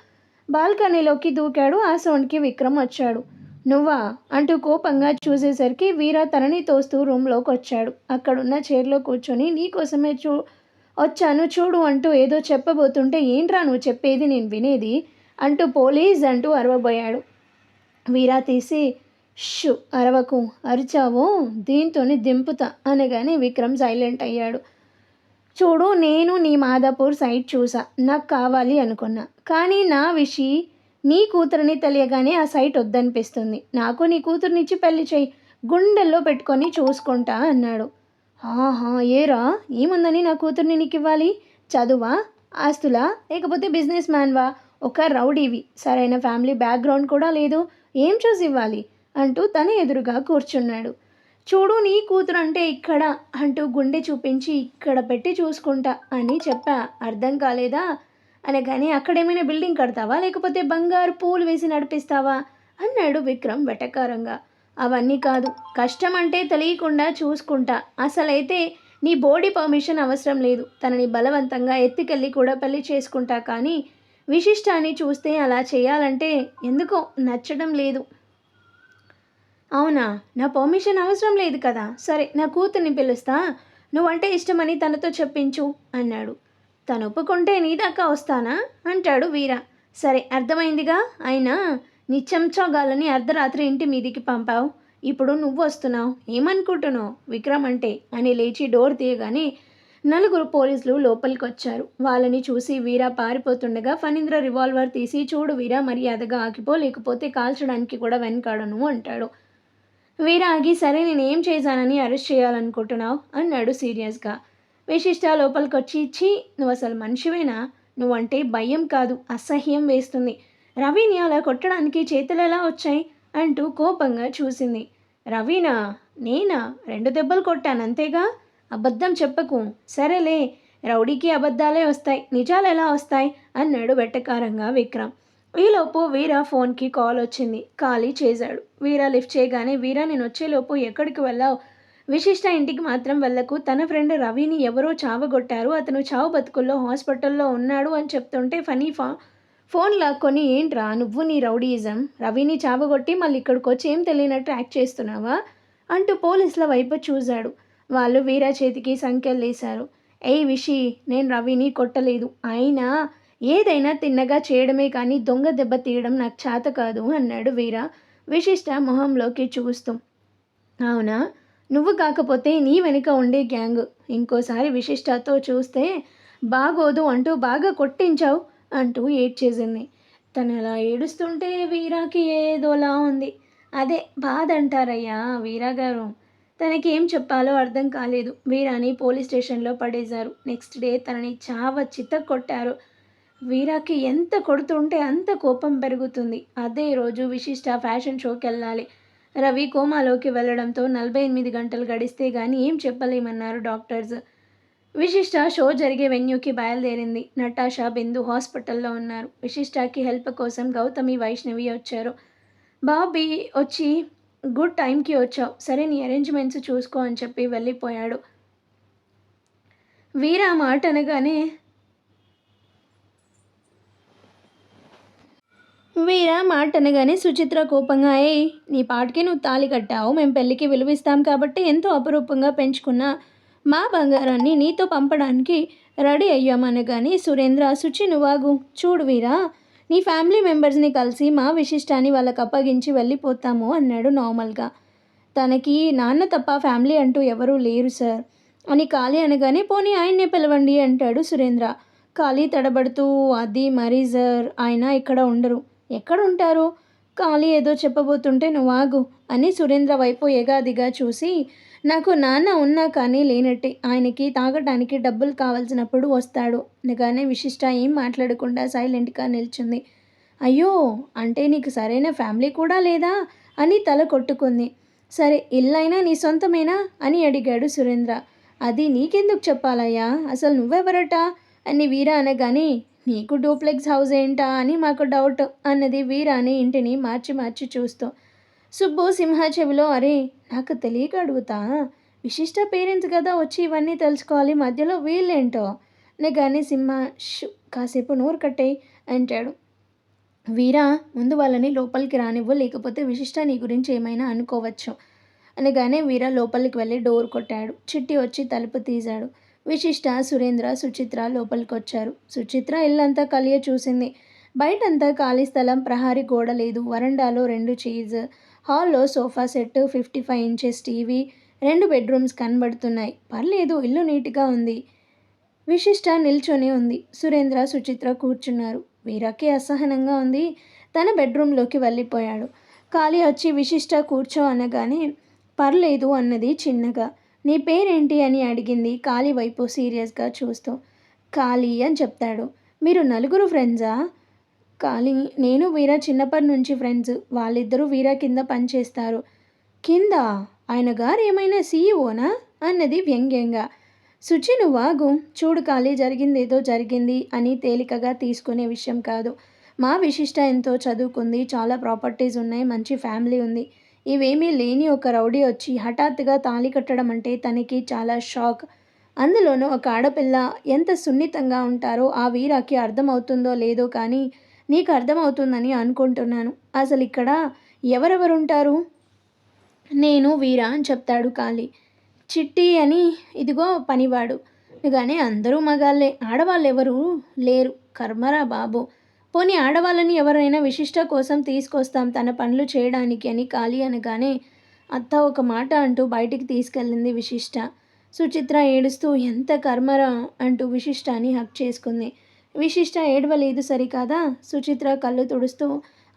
బాల్కనీలోకి దూకాడు. ఆ సౌండ్కి విక్రమ్ వచ్చాడు. నువ్వా అంటూ కోపంగా చూసేసరికి వీర తనని తోస్తూ రూమ్లోకి వచ్చాడు. అక్కడున్న చైర్లో కూర్చొని, నీకోసమే వచ్చాను చూడు అంటూ ఏదో చెప్పబోతుంటే, ఏంట్రా నువ్వు చెప్పేది, నేను వినేది అంటూ పోలీస్ అంటూ అరవబోయాడు. వీరా తీసి, షూ అరవకు, అరిచావు దీంతోనే దింపుతా అనగానే విక్రమ్ సైలెంట్ అయ్యాడు. చూడు, నేను నీ మాదాపూర్ సైడ్ చూసా, నాకు కావాలి అనుకున్నా. కానీ నా విషయం నీ కూతురిని తెలియగానే ఆ సైట్ వద్దనిపిస్తుంది. నాకు నీ కూతురునిచ్చి పెళ్లి చేయి, గుండెల్లో పెట్టుకొని చూసుకుంటా అన్నాడు. ఏరా, ఏముందని నా కూతుర్ని నీకు ఇవ్వాలి? చదువా, ఆస్తులా, లేకపోతే బిజినెస్ మ్యాన్వా? ఒక రౌడీవి, సరైన ఫ్యామిలీ బ్యాక్గ్రౌండ్ కూడా లేదు, ఏం చూసి ఇవ్వాలి అంటూ తన ఎదురుగా కూర్చున్నాడు. చూడు, నీ కూతురు అంటే ఇక్కడ అంటూ గుండె చూపించి ఇక్కడ పెట్టి చూసుకుంటా అని చెప్పా, అర్థం కాలేదా అనగానే, అక్కడేమైనా బిల్డింగ్ కడతావా, లేకపోతే బంగారు పూలు వేసి నడిపిస్తావా అన్నాడు విక్రమ్ వెటకారంగా. అవన్నీ కాదు, కష్టం అంటే తెలియకుండా చూసుకుంటా. అసలైతే నీ బోడీ పర్మిషన్ అవసరం లేదు, తనని బలవంతంగా ఎత్తుకెళ్ళి కూడా పెళ్లి చేసుకుంటా. కానీ విశిష్టాన్ని చూస్తే అలా చేయాలంటే ఎందుకో నచ్చడం లేదు. అవునా, నా పర్మిషన్ అవసరం లేదు కదా, సరే నా కూతుర్ని పిలుస్తా, నువ్వంటే ఇష్టమని తనతో చెప్పించు అన్నాడు. తను ఒప్పుకుంటే నీ దాకా వస్తానా అంటాడు వీర. సరే అర్థమైందిగా, అయినా నీ చెంచాగాలని అర్ధరాత్రి ఇంటి మీదికి పంపావు, ఇప్పుడు నువ్వు వస్తున్నావు, ఏమనుకుంటున్నావు విక్రమ్ అంటే అని లేచి డోర్ తీయగానే 4 పోలీసులు లోపలికి వచ్చారు. వాళ్ళని చూసి వీర పారిపోతుండగా ఫణీంద్ర రివాల్వర్ తీసి, చూడు వీర, మర్యాదగా ఆగిపో, లేకపోతే కాల్చడానికి కూడా వెనకాడను అంటాడు. వీర ఆగి, సరే నేనేం చేశానని అరెస్ట్ చేయాలనుకుంటున్నావు అన్నాడు సీరియస్గా. విశిష్ట లోపలికి వచ్చి, ఛీ, నువ్వు అసలు మనిషివేనా? నువ్వంటే భయం కాదు, అసహ్యం వేస్తుంది. రవిని అలా కొట్టడానికి చేతులు ఎలా వచ్చాయి అంటూ కోపంగా చూసింది. రవినా? నేనా? 2 దెబ్బలు కొట్టాను అంతేగా, అబద్ధం చెప్పకు. సరేలే, రౌడీకి అబద్ధాలే వస్తాయి, నిజాలు ఎలా వస్తాయి అన్నాడు వెట్టకారంగా విక్రమ్. ఈలోపు వీర ఫోన్కి కాల్ వచ్చింది. ఖాళీ చేశాడు. వీర లిఫ్ట్ చేయగానే, వీర నేను వచ్చేలోపు ఎక్కడికి వెళ్ళావు? విశిష్ట ఇంటికి మాత్రం వెళ్ళకు, తన ఫ్రెండ్ రవిని ఎవరో చావగొట్టారు, అతను చావు బతుకుల్లో హాస్పిటల్లో ఉన్నాడు అని చెప్తుంటే ఫనీ ఫోన్ లాక్కొని, ఏంట్రా నువ్వు నీ రౌడీయిజం, రవిని చావగొట్టి మళ్ళీ ఇక్కడికి వచ్చి ఏం తెలియనట్టు యాక్ట్ చేస్తున్నావా అంటూ పోలీసుల వైపు చూశాడు. వాళ్ళు వీర చేతికి సంఖ్యలేశారు. ఏయ్ విషి, నేను రవిని కొట్టలేదు, అయినా ఏదైనా తిన్నగా చేయడమే కానీ దొంగ దెబ్బ తీయడం నాకు చేత కాదు అన్నాడు వీర విశిష్ట మొహంలోకి చూస్తూ. అవునా? నువ్వు కాకపోతే నీ వెనుక ఉండే గ్యాంగ్ ఇంకోసారి విశిష్టతో చూస్తే బాగోదు అంటూ బాగా కొట్టించావు అంటూ ఏడ్చేసింది. తను అలా ఏడుస్తుంటే వీరాకి ఏదోలా ఉంది. అదే బాధ అంటారయ్యా వీరా గారు. తనకి ఏం చెప్పాలో అర్థం కాలేదు. వీరాని పోలీస్ స్టేషన్లో పడేశారు. నెక్స్ట్ డే తనని చిత్త కొట్టారు. వీరాకి ఎంత కొడుతుంటే అంత కోపం పెరుగుతుంది. అదే రోజు విశిష్ట ఫ్యాషన్ షోకి వెళ్ళాలి. రవి కోమాలోకి వెళ్లడంతో 48 గంటలు గడిస్తే గానీ ఏం చెప్పలేమన్నారు డాక్టర్స్. విశిష్ట షో జరిగే వెన్యూకి బయలుదేరింది. నటాషా, బిందు హాస్పిటల్లో ఉన్నారు. విశిష్టకి హెల్ప్ కోసం గౌతమి, వైష్ణవి వచ్చారు. బాబీ వచ్చి గుడ్ టైంకి వచ్చావు, సరే నీ అరేంజ్మెంట్స్ చూసుకో అని చెప్పి వెళ్ళిపోయాడు. వీరా మాట అనగానే సుచిత్ర కోపంగా, నీ పాటికి నువ్వు తాళి కట్టావు, మేము పెళ్ళికి విలువిస్తాం కాబట్టి ఎంతో అపురూపంగా పెంచుకున్న మా బంగారాన్ని నీతో పంపడానికి రెడీ అయ్యామనగానే సురేంద్ర, శుచి నువ్వాగు, చూడు వీరా, నీ ఫ్యామిలీ మెంబర్స్ని కలిసి మా విశిష్టాన్ని వాళ్ళకి అప్పగించి వెళ్ళిపోతాము అన్నాడు నార్మల్గా. తనకి నాన్న తప్ప ఫ్యామిలీ అంటూ ఎవరూ లేరు సార్ అని కాళీ అనగానే, పోనీ ఆయన్నే పిలవండి అంటాడు సురేంద్ర. కాళీ తడబడుతూ, అది మరీ సార్, ఆయన ఇక్కడ ఉండరు. ఎక్కడుంటారు? కాళీ ఏదో చెప్పబోతుంటే, నువ్వు ఆగు అని సురేంద్ర వైపు ఎగాదిగా చూసి, నాకు నాన్న ఉన్నా కానీ లేనట్టే, ఆయనకి తాగటానికి డబ్బులు కావాల్సినప్పుడు వస్తాడు అనగానే విశిష్ట ఏం మాట్లాడకుండా సైలెంట్గా నిల్చుంది. అయ్యో, అంటే నీకు సరైన ఫ్యామిలీ కూడా లేదా అని తల కొట్టుకుంది. సరే, ఇల్లైనా నీ సొంతమేనా అని అడిగాడు సురేంద్ర. అది నీకెందుకు చెప్పాలయ్యా, అసలు నువ్వెవరట అని వీర అనగానే, నీకు డూప్లెక్స్ హౌస్ ఏంటా అని మాకు డౌట్ అన్నది వీరాని ఇంటిని మార్చి మార్చి చూస్తూ. సుబ్బు సింహ చెవిలో, అరే నాకు తెలియక అడుగుతా, విశిష్ట పేరెంట్స్ కదా వచ్చి ఇవన్నీ తెలుసుకోవాలి, మధ్యలో వీళ్ళేంటో కానీ సింహ కాసేపు నోరు కట్టే అంటాడు. వీరా, ముందు వాళ్ళని లోపలికి రానివ్వు, లేకపోతే విశిష్ట నీ గురించి ఏమైనా అనుకోవచ్చు అనగానే వీర లోపలికి వెళ్ళి డోర్ కొట్టాడు. చిట్టి వచ్చి తలుపు తీశాడు. విశిష్ట, సురేంద్ర, సుచిత్ర లోపలికి వచ్చారు. సుచిత్ర ఇల్లంతా కలియ చూసింది. బయటంతా ఖాళీ స్థలం, ప్రహారీ గోడ లేదు. వరండాలో 2 చైర్స్, హాల్లో sofa set, 55 inches TV, 2 bedrooms కనబడుతున్నాయి. పర్లేదు, ఇల్లు నీట్గా ఉంది. విశిష్ట నిల్చొని ఉంది. సురేంద్ర, సుచిత్ర కూర్చున్నారు. వీరాకి అసహనంగా ఉంది. తన బెడ్రూమ్లోకి వెళ్ళిపోయాడు. ఖాళీ వచ్చి విశిష్ట కూర్చో అనగానే పర్లేదు అన్నది చిన్నగా. నీ పేరేంటి అని అడిగింది ఖాళీ వైపు సీరియస్గా చూస్తూ. ఖాళీ అని చెప్తాడు. మీరు నలుగురు ఫ్రెండ్సా? ఖాళీ, నేను వీర చిన్నప్పటి నుంచి ఫ్రెండ్స్. వాళ్ళిద్దరూ వీర కింద పనిచేస్తారు. కింద? ఆయన గారు ఏమైనా సీఈఓనా అన్నది వ్యంగ్యంగా. శుచి నువ్వాగు, చూడు ఖాళీ, జరిగిందేదో జరిగింది అని తేలికగా తీసుకునే విషయం కాదు. మా విశిష్ట ఎంతో చదువుకుంది, చాలా ప్రాపర్టీస్ ఉన్నాయి, మంచి ఫ్యామిలీ ఉంది. ఇవేమీ లేని ఒక రౌడీ వచ్చి హఠాత్తుగా తాళి కట్టడం అంటే తనకి చాలా షాక్. అందులోనూ ఒక ఆడపిల్ల ఎంత సున్నితంగా ఉంటారో ఆ వీరాకి అర్థమవుతుందో లేదో కానీ నీకు అర్థమవుతుందని అనుకుంటున్నాను. అసలు ఇక్కడ ఎవరెవరుంటారు? నేను వీర అని చెప్తాడు ఖాళీ. చిట్టి అని ఇదిగో పనివాడు. కానీ అందరూ మగాళ్ళే, ఆడవాళ్ళు ఎవరు లేరు. కర్మరా బాబు. పోనీ ఆడవాళ్ళని ఎవరైనా విశిష్ట కోసం తీసుకొస్తాం తన పనులు చేయడానికి అని ఖాళీ అనగానే, అత్త ఒక మాట అంటూ బయటికి తీసుకెళ్ళింది విశిష్ట. సుచిత్ర ఏడుస్తూ, ఎంత కర్మరా అంటూ విశిష్టాని హక్ చేసుకుంది. విశిష్ట ఏడవలేదు సరికాదా? సుచిత్ర కళ్ళు తుడుస్తూ,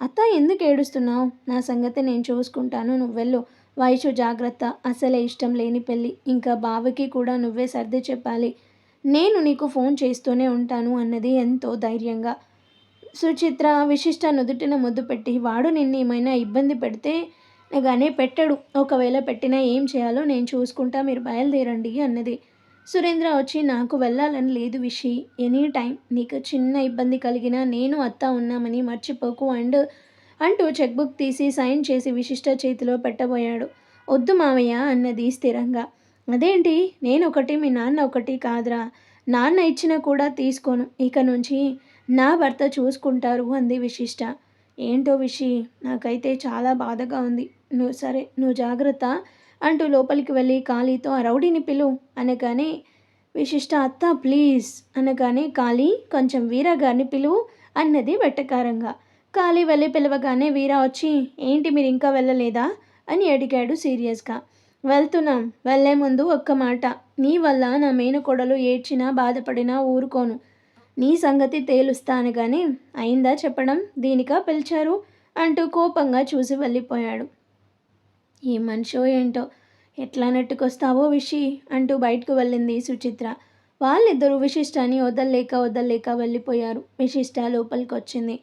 అత్త ఎందుకు ఏడుస్తున్నావు? నా సంగతి నేను చూసుకుంటాను, నువ్వెళ్ళు. వయసు జాగ్రత్త, అసలే ఇష్టం లేని పెళ్ళి, ఇంకా బావకి కూడా నువ్వే సర్ది చెప్పాలి. నేను నీకు ఫోన్ చేస్తూనే ఉంటాను అన్నది ఎంతో ధైర్యంగా. సుచిత్ర విశిష్ట నుదుటిన ముద్దు పెట్టి, వాడు నిన్నేమైనా ఇబ్బంది పెడితే గానే పెట్టడు, ఒకవేళ పెట్టినా ఏం చేయాలో నేను చూసుకుంటా, మీరు బయలుదేరండి అన్నది. సురేంద్ర వచ్చి, నాకు వెళ్ళాలని లేదు విషి, ఎనీ టైం నీకు చిన్న ఇబ్బంది కలిగినా నేను అత్త ఉన్నామని మర్చిపోకు అంటూ చెక్బుక్ తీసి సైన్ చేసి విశిష్ట చేతిలో పెట్టబోయాడు. వద్దు మావయ్య అన్నది స్థిరంగా. అదేంటి, నేను ఒకటి మీ నాన్న ఒకటి కాదురా, నాన్న ఇచ్చినా కూడా తీసుకోను, ఇక నుంచి నా భర్త చూసుకుంటారు అంది విశిష్ట. ఏంటో విషి, నాకైతే చాలా బాధగా ఉంది. నువ్వు జాగ్రత్త అంటూ లోపలికి వెళ్ళి ఖాళీతో ఆ రౌడీని పిలు అనగానే విశిష్ట అత్త ప్లీజ్ అనగానే కాళీ కొంచెం వీరా గారిని పిలువు అన్నది వెట్టకారంగా. కాళీ వెళ్ళి పిలవగానే వీరా వచ్చి ఏంటి మీరు ఇంకా వెళ్ళలేదా అని అడిగాడు సీరియస్గా. వెళ్తున్నాం, వెళ్ళే ముందు ఒక్క మాట. నీ వల్ల నా మేనకోడలు ఏడ్చినా బాధపడినా ఊరుకోను. నీ సంగతి తేలుస్తా అనగానే అయిందా చెప్పడం, దీనికా పిలిచారు అంటూ కోపంగా చూసి వెళ్ళిపోయాడు. ఈ మనిషో ఏంటో, ఎట్లా నెట్టుకొస్తావో విషి అంటూ బయటకు వెళ్ళింది సుచిత్ర. వాళ్ళిద్దరూ విశిష్టాన్ని వదల్లేక వెళ్ళిపోయారు. విశిష్ట లోపలికి వచ్చింది.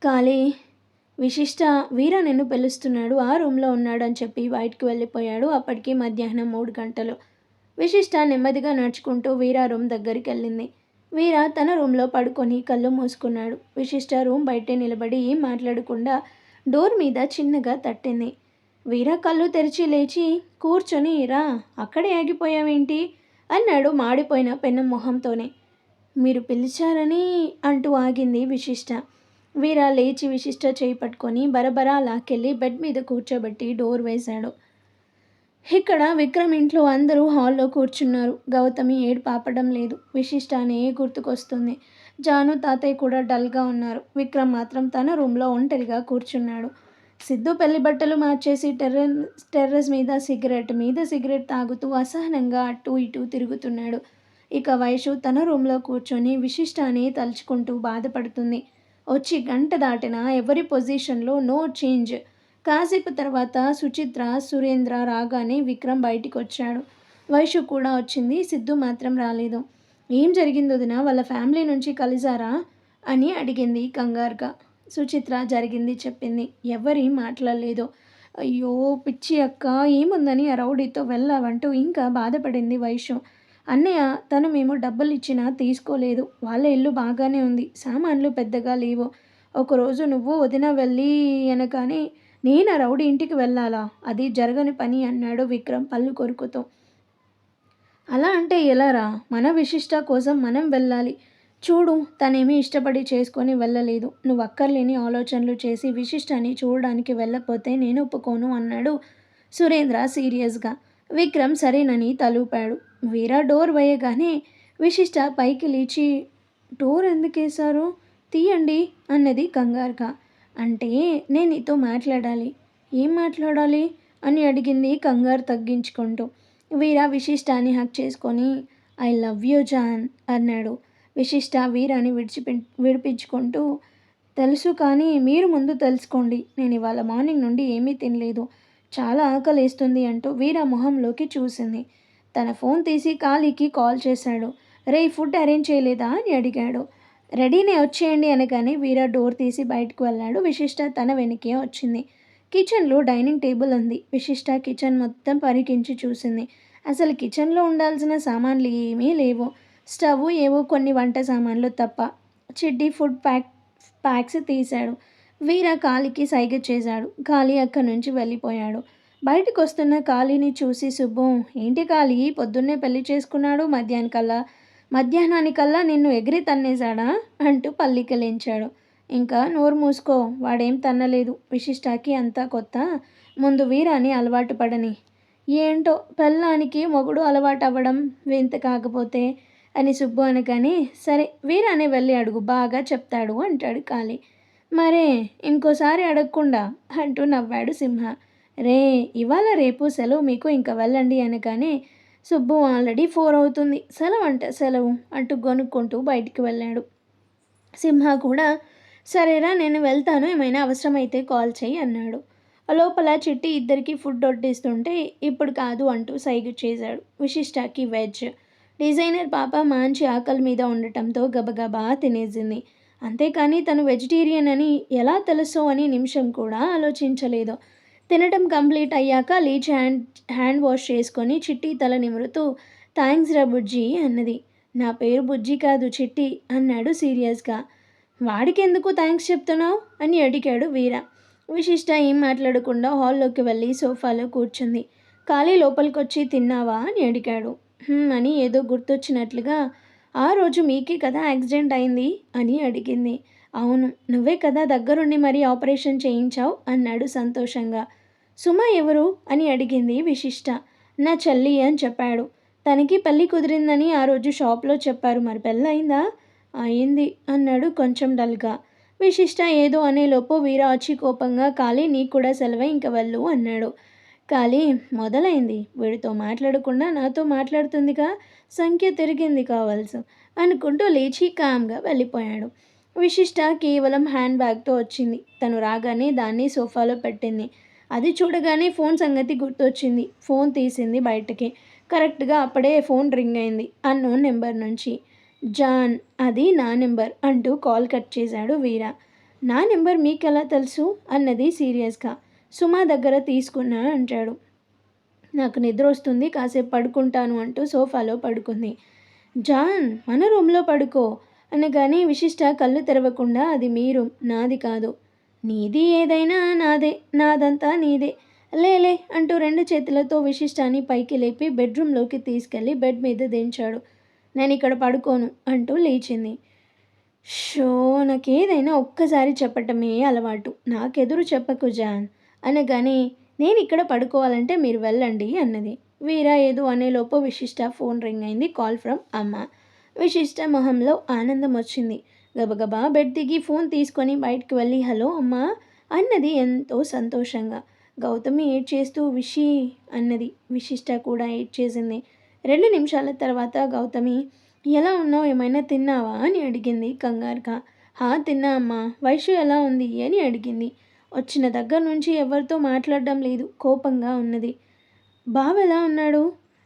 కాళీ, విశిష్ట వీర నిన్ను పిలుస్తున్నాడు, ఆ రూమ్లో ఉన్నాడు అని చెప్పి బయటకు వెళ్ళిపోయాడు. అప్పటికి మధ్యాహ్నం 3 గంటలు. విశిష్ట నెమ్మదిగా నడుచుకుంటూ వీరా రూమ్ దగ్గరికి వెళ్ళింది. వీర తన రూమ్లో పడుకొని కళ్ళు మూసుకున్నాడు. విశిష్ట రూమ్ బయటే నిలబడి ఏం మాట్లాడకుండా డోర్ మీద చిన్నగా తట్టింది. వీర కళ్ళు తెరిచి లేచి కూర్చొని రా, అక్కడే ఆగిపోయావేంటి అన్నాడు మాడిపోయిన పెన్నం మొహంతోనే. మీరు పిలిచారని అంటూ ఆగింది విశిష్ట. వీర లేచి విశిష్ట చేయి పట్టుకొని బరబరా లాక్కెళ్ళి బెడ్ మీద కూర్చోబెట్టి డోర్ వేశాడు. ఇక్కడ విక్రమ్ ఇంట్లో అందరూ హాల్లో కూర్చున్నారు. గౌతమి ఏడుపు ఆపడం లేదు. విశిష్టానే గుర్తుకొస్తుంది. జాను తాతయ్య కూడా డల్గా ఉన్నారు. విక్రమ్ మాత్రం తన రూమ్లో ఒంటరిగా కూర్చున్నాడు. సిద్ధు పెళ్లి బట్టలు మార్చేసి టెర్రస్ మీద సిగరెట్ తాగుతూ అసహనంగా అటూ ఇటూ తిరుగుతున్నాడు. ఇక వైషు తన రూమ్లో కూర్చొని విశిష్టాన్ని తలుచుకుంటూ బాధపడుతుంది. వచ్చి గంట దాటినా ఎవరి పొజిషన్లో నో చేంజ్. కాసేపు తర్వాత సుచిత్ర సురేంద్ర రాగానే విక్రమ్ బయటికి వచ్చాడు. వైషు కూడా వచ్చింది. సిద్ధు మాత్రం రాలేదు. ఏం జరిగింది వదినా, వాళ్ళ ఫ్యామిలీ నుంచి కలిసారా అని అడిగింది కంగారుగా. సుచిత్ర జరిగింది చెప్పింది. ఎవరేం మాట్లాడలేదు. అయ్యో పిచ్చి అక్క, ఏముందని ఆ రౌడీతో వెళ్ళావంటూ ఇంకా బాధపడింది వైషు. అన్నయ్య తను మేము డబ్బులు ఇచ్చినా తీసుకోలేదు. వాళ్ళ ఇల్లు బాగానే ఉంది, సామాన్లు పెద్దగా లేవు. ఒకరోజు నువ్వు వదిన వెళ్ళి అనగానే నేను ఆ రౌడీ ఇంటికి వెళ్ళాలా, అది జరగని పని అన్నాడు విక్రమ్ పళ్ళు కొరుకుతూ. అలా అంటే ఎలారా, మన విశిష్ట కోసం మనం వెళ్ళాలి. చూడు, తనేమీ ఇష్టపడి చేసుకొని వెళ్ళలేదు. నువ్వు అక్కర్లేని ఆలోచనలు చేసి విశిష్టాన్ని చూడడానికి వెళ్ళకపోతే నేను ఒప్పుకోను అన్నాడు సురేంద్ర సీరియస్గా. విక్రమ్ సరేనని తలూపాడు. వీరా డోర్ వేయగానే విశిష్ట పైకి లేచి డోర్ ఎందుకేశారు, తీయండి అన్నది కంగారుగా. అంటే నేను నీతో మాట్లాడాలి. ఏం మాట్లాడాలి అని అడిగింది కంగారు తగ్గించుకుంటూ. వీరా విశిష్టాన్ని హక్ చేసుకొని ఐ లవ్ యూ జాన్ అన్నాడు. విశిష్ట వీరాని విడిపించుకుంటూ తెలుసు, కానీ మీరు ముందు తెలుసుకోండి. నేను ఇవాళ మార్నింగ్ నుండి ఏమీ తినలేదు, చాలా ఆకలేస్తుంది అంటూ వీరా మొహంలోకి చూసింది. తన ఫోన్ తీసి కాళీకి కాల్ చేశాడు. రే, ఫుడ్ అరేంజ్ చేయలేదా అని అడిగాడు. రెడీనే, వచ్చేయండి అనగానే వీరా డోర్ తీసి బయటకు వెళ్ళాడు. విశిష్ట తన వెనకే వచ్చింది. కిచెన్లో డైనింగ్ టేబుల్ ఉంది. విశిష్ట కిచెన్ మొత్తం పరికించి చూసింది. అసలు కిచెన్లో ఉండాల్సిన సామాన్లు ఏమీ లేవు. స్టవ్, ఏవో కొన్ని వంట సామాన్లు తప్ప. చిడ్డి ఫుడ్ ప్యాక్స్ తీశాడు. వీర కాళీకి సైగ చేశాడు. కాళీ అక్కడి నుంచి వెళ్ళిపోయాడు. బయటకు వస్తున్న కాళీని చూసి సుబ్బు, ఏంటి కాళీ పొద్దున్నే పెళ్లి చేసుకున్నాడు, మధ్యాహ్నానికల్లా నిన్ను ఎగిరి తన్నేశాడా అంటూ పల్లికలించాడు. ఇంకా నోరు మూసుకో, వాడేం తన్నలేదు. విశిష్టాకి అంతా కొత్త, ముందు వీరాని అలవాటు పడని. ఏంటో పెళ్ళానికి మొగుడు అలవాటు అవ్వడం వింత కాకపోతే అని సుబ్బు అనగానే సరే వీరానే వెళ్ళి అడుగు, బాగా చెప్తాడు అంటాడు కాళీ. మరే ఇంకోసారి అడగకుండా అంటూ నవ్వాడు సింహ. రే, ఇవాళ రేపు సెలవు మీకు, ఇంకా వెళ్ళండి అనగానే సుబ్బు ఆల్రెడీ 4 అవుతుంది, సెలవు అంటూ గొనుక్కుంటూ బయటికి వెళ్ళాడు. సింహ కూడా సరేరా నేను వెళ్తాను, ఏమైనా అవసరమైతే కాల్ చేయి అన్నాడు. లోపల చిట్టి ఇద్దరికి ఫుడ్ వడ్డిస్తుంటే ఇప్పుడు కాదు అంటూ సైగ చేశాడు. విశిష్టకి వెజ్. డిజైనర్ పాప మంచి ఆకలి మీద ఉండటంతో గబగబా తినేసింది. అంతేకాని తను వెజిటేరియన్ అని ఎలా తెలుసో అని నిమిషం కూడా ఆలోచించలేదు. తినటం కంప్లీట్ అయ్యాక లేచి హ్యాండ్ వాష్ చేసుకొని చిట్టి తల నిమురుతూ థ్యాంక్స్ రా బుజ్జి అన్నది. నా పేరు బుజ్జి కాదు చిట్టి అన్నాడు సీరియస్గా. వాడికి ఎందుకు థ్యాంక్స్ చెప్తున్నావు అని అడిగాడు వీర. విశిష్ట ఏం మాట్లాడకుండా హాల్లోకి వెళ్ళి సోఫాలో కూర్చుంది. ఖాళీ లోపలికొచ్చి తిన్నావా అని అడిగాడు. అని ఏదో గుర్తొచ్చినట్లుగా ఆ రోజు మీకే కదా యాక్సిడెంట్ అయింది అని అడిగింది. అవును, నువ్వే కదా దగ్గరుండి మరీ ఆపరేషన్ చేయించావు అన్నాడు సంతోషంగా. సుమ ఎవరు అని అడిగింది విశిష్ట. నా చెల్లి అని చెప్పాడు. తనకి పెళ్ళి కుదిరిందని ఆ రోజు షాప్లో చెప్పారు. మరి పెళ్ళయిందా? అయింది అన్నాడు కొంచెం డల్గా. విశిష్ట ఏదో అనేలోపు వీర వచ్చి కోపంగా కాళీ నీకు కూడా సెలవే ఇంక వెళ్ళు అన్నాడు. కాళీ మొదలైంది. వీడితో మాట్లాడకుండా నాతో మాట్లాడుతుందిగా, సంఖ్య తిరిగింది కావాల్సు అనుకుంటూ లేచి కామ్గా వెళ్ళిపోయాడు. విశిష్ట కేవలం హ్యాండ్ బ్యాగ్తో వచ్చింది. తను రాగానే దాన్ని సోఫాలో పెట్టింది. అది చూడగానే ఫోన్ సంగతి గుర్తొచ్చింది. ఫోన్ తీసింది బయటకి. కరెక్ట్గా అప్పుడే ఫోన్ రింగ్ అయింది అన్నోన్ నెంబర్ నుంచి. జాన్, అది నా నెంబర్ అంటూ కాల్ కట్ చేశాడు వీర. నా నెంబర్ మీకెలా తెలుసు అన్నది సీరియస్గా. సుమా దగ్గర తీసుకున్నా అంటాడు. నాకు నిద్ర వస్తుంది, కాసేపు పడుకుంటాను అంటూ సోఫాలో పడుకుంది. జాన్, మన రూమ్లో పడుకో అనగానే విశిష్ట కళ్ళు తెరవకుండా అది మీ రూమ్, నాది కాదు. నీది ఏదైనా నాదే, నాదంతా నీదే. లేలే అంటూ 2 చేతులతో విశిష్టాన్ని పైకి లేపి బెడ్రూమ్లోకి తీసుకెళ్ళి బెడ్ మీద దించాడు. నేను ఇక్కడ పడుకోను అంటూ లేచింది. షో, నాకేదైనా ఒక్కసారి చెప్పటమే అలవాటు, నాకెదురు చెప్పకు జాన్ అనగానే నేను ఇక్కడ పడుకోవాలంటే మీరు వెళ్ళండి అన్నది. వీర ఏదో అనేలోపు విశిష్ట ఫోన్ రింగ్ అయింది. కాల్ ఫ్రమ్ అమ్మ. విశిష్ట మొహంలో ఆనందం వచ్చింది. గబగబా బెడ్ దిగి ఫోన్ తీసుకొని బయటకు వెళ్ళి హలో అమ్మా అన్నది ఎంతో సంతోషంగా. గౌతమి ఏడ్చేస్తూ విషి అన్నది. విశిష్ట కూడా ఏడ్చేసింది. 2 నిమిషాల తర్వాత గౌతమి ఎలా ఉన్నావు, ఏమైనా తిన్నావా అని అడిగింది కంగారుగా. తిన్నా అమ్మా. వైషు ఎలా ఉంది అని అడిగింది. వచ్చిన దగ్గర నుంచి ఎవరితో మాట్లాడడం లేదు, కోపంగా ఉన్నది. బావ ఎలా ఉన్నాడు?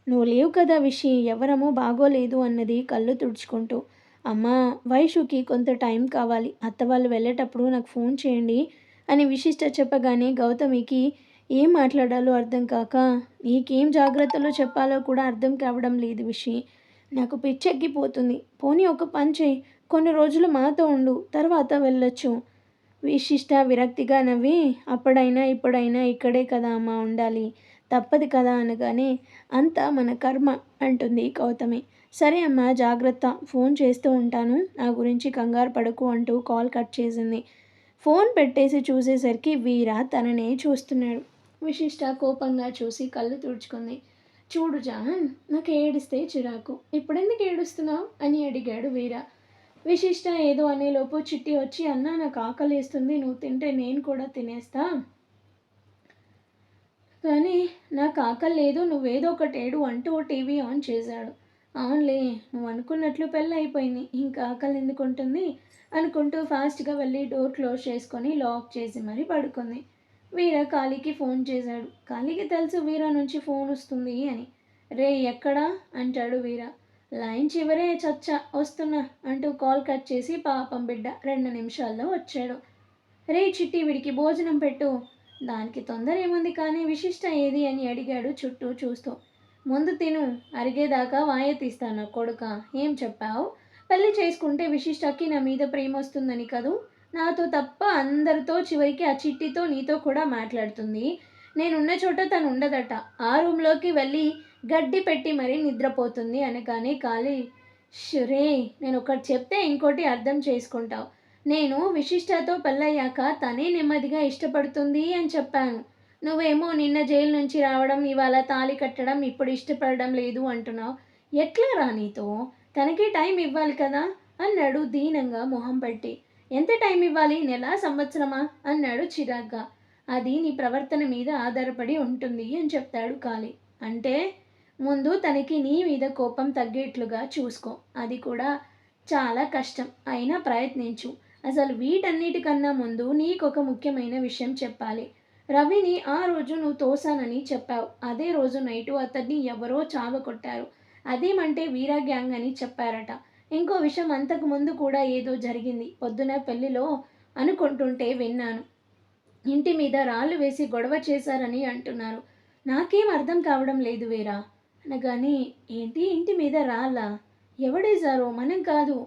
నువ్వు లేవు కదా విషి, ఎవరమో బాగోలేదు అన్నది కళ్ళు తుడుచుకుంటూ. అమ్మా, వైషుకి కొంత టైం కావాలి, అత్త వాళ్ళు వెళ్ళేటప్పుడు నాకు ఫోన్ చేయండి అని విశిష్ట చెప్పగానే గౌతమికి ఏం మాట్లాడాలో అర్థం కాక నీకేం జాగ్రత్తలు చెప్పాలో కూడా అర్థం కావడం లేదు విషి. నాకు పిచ్చెక్కిపోతుంది. పోనీ ఒక పని చేయి, కొన్ని రోజులు మాతో ఉండు, తర్వాత వెళ్ళొచ్చు. విశిష్ట విరక్తిగా నవ్వి అప్పుడైనా ఇప్పుడైనా ఇక్కడే కదా అమ్మ ఉండాలి, తప్పదు కదా అనగానే అంతా మన కర్మ అంటుంది గౌతమి. సరే అమ్మ, జాగ్రత్త, ఫోన్ చేస్తూ ఉంటాను, నా గురించి కంగారు పడకు అంటూ కాల్ కట్ చేసింది. ఫోన్ పెట్టేసి చూసేసరికి వీర తననే చూస్తున్నాడు. విశిష్ట కోపంగా చూసి కళ్ళు తుడుచుకుంది. చూడు జాన్, నాకు ఏడిస్తే చిరాకు, ఇప్పుడెందుకు ఏడుస్తున్నావు అని అడిగాడు వీర. విశిష్ట ఏదో అనేలోపు చిట్టి వచ్చి అన్నా నాకు ఆకలిస్తుంది, నువ్వు తింటే నేను కూడా తినేస్తా, కానీ నాకు ఆకలి లేదు, నువ్వేదో ఒకటి ఏడు అంటూ టీవీ ఆన్ చేశాడు. అవునులే, నువ్వు అనుకున్నట్లు పెళ్ళి అయిపోయింది, ఇంకా ఆకలి ఎందుకు ఉంటుంది అనుకుంటూ ఫాస్ట్గా వెళ్ళి డోర్ క్లోజ్ చేసుకొని లాక్ చేసి మరీ పడుకుంది. వీర కాళీకి ఫోన్ చేశాడు. కాళీకి తెలుసు వీర నుంచి ఫోన్ వస్తుంది అని. రే ఎక్కడా అంటాడు వీర. లైన్ చివరే చచ్చా, వస్తున్నా అంటూ కాల్ కట్ చేసి పాపం బిడ్డ 2 నిమిషాల్లో వచ్చాడు. రే చిట్టి, వీడికి భోజనం పెట్టు. దానికి తొందర ఏముంది కానీ విశిష్ట ఏది అని అడిగాడు చుట్టూ చూస్తూ. ముందు తిను, అరిగేదాకా వాయ తీస్తాను కొడుక. ఏం చెప్పావు? పెళ్లి చేసుకుంటే విశిష్టకి నా మీద ప్రేమ వస్తుందని కదూ, నాతో తప్ప అందరితో, చివరికి ఆ చిట్టితో నీతో కూడా మాట్లాడుతుంది. నేనున్న చోట తను ఉండదట, ఆ రూమ్లోకి వెళ్ళి గడ్డి పెట్టి మరీ నిద్రపోతుంది అనగానే ఖాళీ షురే, నేను ఒకటి చెప్తే ఇంకోటి అర్థం చేసుకుంటావు. నేను విశిష్టతో పెళ్ళయ్యాక తనే నెమ్మదిగా ఇష్టపడుతుంది అని చెప్పాను. నువ్వేమో నిన్న జైలు నుంచి రావడం, ఇవాళ తాళి కట్టడం, ఇప్పుడు ఇష్టపడడం లేదు అంటున్నావు. ఎట్లా రా నీతో? తనకి టైం ఇవ్వాలి కదా అన్నాడు దీనంగా మొహం పెట్టి. ఎంత టైం ఇవ్వాలి, నెల సంవత్సరమా అన్నాడు చిరాగ్గా. అది నీ ప్రవర్తన మీద ఆధారపడి ఉంటుంది అని చెప్తాడు కాళీ. అంటే ముందు తనకి నీ మీద కోపం తగ్గేట్లుగా చూసుకో, అది కూడా చాలా కష్టం, అయినా ప్రయత్నించు. అసలు వీటన్నిటికన్నా ముందు నీకొక ముఖ్యమైన విషయం చెప్పాలి. రవిని ఆ రోజు నువ్వు తోసానని చెప్పావు. అదే రోజు నైటు అతన్ని ఎవరో చావకొట్టారు. అదేమంటే వీరా గ్యాంగ్ అని చెప్పారట. ఇంకో విషయం, అంతకు ముందు కూడా ఏదో జరిగింది. పొద్దున పెళ్లిలో అనుకుంటుంటే విన్నాను. ఇంటి మీద రాళ్ళు వేసి గొడవ చేశారని అంటున్నారు. నాకేం అర్థం కావడం లేదు వీరా అనగానే, ఏంటి ఇంటి మీద రాళ్ళా? ఎవడేశారో? మనం కాదు,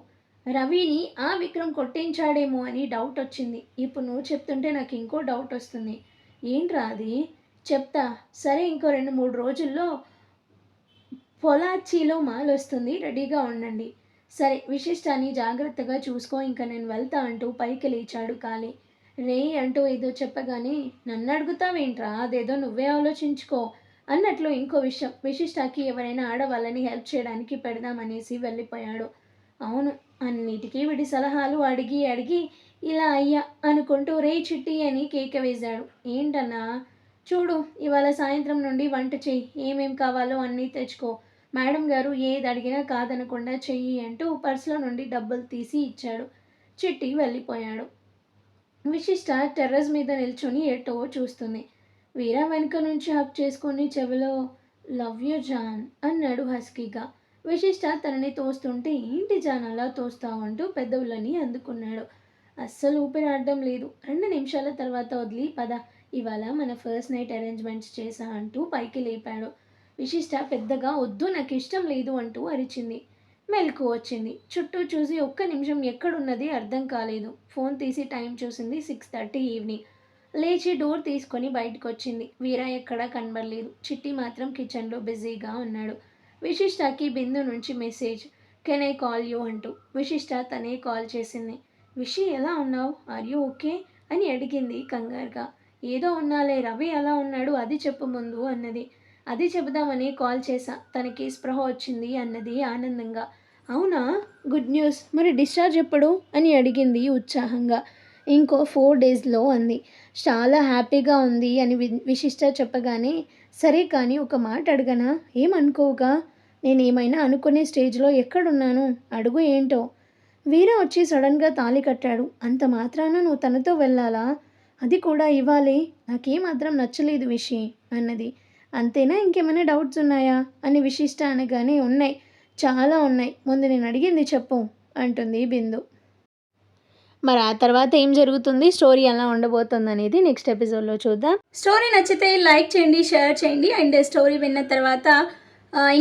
రవిని ఆ విక్రమ్ కొట్టించాడేమో అని డౌట్ వచ్చింది. ఇప్పుడు నువ్వు చెప్తుంటే నాకు ఇంకో డౌట్ వస్తుంది. ఏంట్రా అది? చెప్తా, సరే ఇంకో 2-3 రోజుల్లో పొలాచిలో మాల్ వస్తుంది, రెడీగా ఉండండి. సరే, విశిష్టాన్ని జాగ్రత్తగా చూసుకో, ఇంకా నేను వెళ్తా అంటూ పైకి లేచాడు కాళీ. రే అంటూ ఏదో చెప్పగానే, నన్ను అడుగుతావేంట్రా, అదేదో నువ్వే ఆలోచించుకో అన్నట్లు ఇంకో విషయం, విశిష్టకి ఎవరైనా ఆడవాళ్ళని హెల్ప్ చేయడానికి పెడదామనేసి వెళ్ళిపోయాడు. అవును, అన్నిటికీ వీడి సలహాలు అడిగి అడిగి ఇలా అయ్యా అనుకుంటూ రే చిట్టి అని కేక వేశాడు. ఏంటన్నా? చూడు, ఇవాళ సాయంత్రం నుండి వంట చెయ్యి, ఏమేం కావాలో అన్నీ తెచ్చుకో, మేడం గారు ఏది అడిగినా కాదనకుండా చెయ్యి అంటూ పర్సులో నుండి డబ్బులు తీసి ఇచ్చాడు. చిట్టి వెళ్ళిపోయాడు. విశిష్ట టెర్రస్ మీద నిల్చొని ఎటో చూస్తుంది. వీరా వెనుక నుంచి హక్ చేసుకొని చెవిలో లవ్ యూ జాన్ అన్నాడు హస్కీగా. విశిష్ట తనని తోస్తుంటే ఏంటి జాన్ అలా తోస్తావు అంటూ పెద్దవులని అందుకున్నాడు. అస్సలు ఊపిరాడడం లేదు. 2 నిమిషాల తర్వాత వదిలి పద, ఇవాళ మన ఫస్ట్ నైట్ అరేంజ్మెంట్స్ చేశా అంటూ పైకి లేపాడు. విశిష్ట పెద్దగా వద్దు నాకు ఇష్టం లేదు అంటూ అరిచింది. మెలకు వచ్చింది. చుట్టూ చూసి ఒక్క నిమిషం ఎక్కడున్నది అర్థం కాలేదు. ఫోన్ తీసి టైం చూసింది 6:30 ఈవినింగ్. లేచి డోర్ తీసుకొని బయటకు వచ్చింది. వీరా ఎక్కడా కనబడలేదు. చిట్టి మాత్రం కిచెన్లో బిజీగా ఉన్నాడు. విశిష్టకి బిందు నుంచి message, can I call you అంటూ. విశిష్ట తనే కాల్ చేసింది. విషి ఎలా ఉన్నావు, ఆర్ యూ ఓకే అని అడిగింది కంగారుగా. ఏదో ఉన్నాలే, రవి ఎలా ఉన్నాడు అది చెప్పు ముందు అన్నది. అది చెబుదామని కాల్ చేశా, తనకి స్పృహ వచ్చింది అన్నది ఆనందంగా. అవునా, గుడ్ న్యూస్, మరి డిశ్చార్జ్ ఎప్పుడు అని అడిగింది ఉత్సాహంగా. ఇంకో 4 డేస్లో అంది. చాలా హ్యాపీగా ఉంది అని విశిష్ట చెప్పగానే, సరే కానీ ఒక మాట అడగనా, ఏమనుకోవుగా, నేనేమైనా అనుకునే స్టేజ్లో ఎక్కడున్నాను, అడుగు ఏంటో. వీరా వచ్చి సడన్గా తాళి కట్టాడు, అంత మాత్రాన నువ్వు తనతో వెళ్ళాలా, అది కూడా ఇవ్వాలి, నాకేమాత్రం నచ్చలేదు విషి అన్నది. అంతేనా, ఇంకేమైనా డౌట్స్ ఉన్నాయా అని విశిష్ట అనగానే, ఉన్నాయి, చాలా ఉన్నాయి, ముందు నేను అడిగింది చెప్పు అంటుంది బిందు. మరి ఆ తర్వాత ఏం జరుగుతుంది, స్టోరీ ఎలా ఉండబోతుంది అనేది నెక్స్ట్ ఎపిసోడ్లో చూద్దాం. స్టోరీ నచ్చితే లైక్ చేయండి, షేర్ చేయండి. అండ్ స్టోరీ విన్న తర్వాత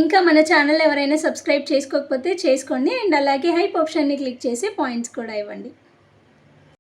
ఇంకా మన ఛానల్ ఎవరైనా సబ్స్క్రైబ్ చేసుకోకపోతే చేసుకోండి. అండ్ అలాగే హైప్ ఆప్షన్ని క్లిక్ చేసి పాయింట్స్ కూడా ఇవ్వండి.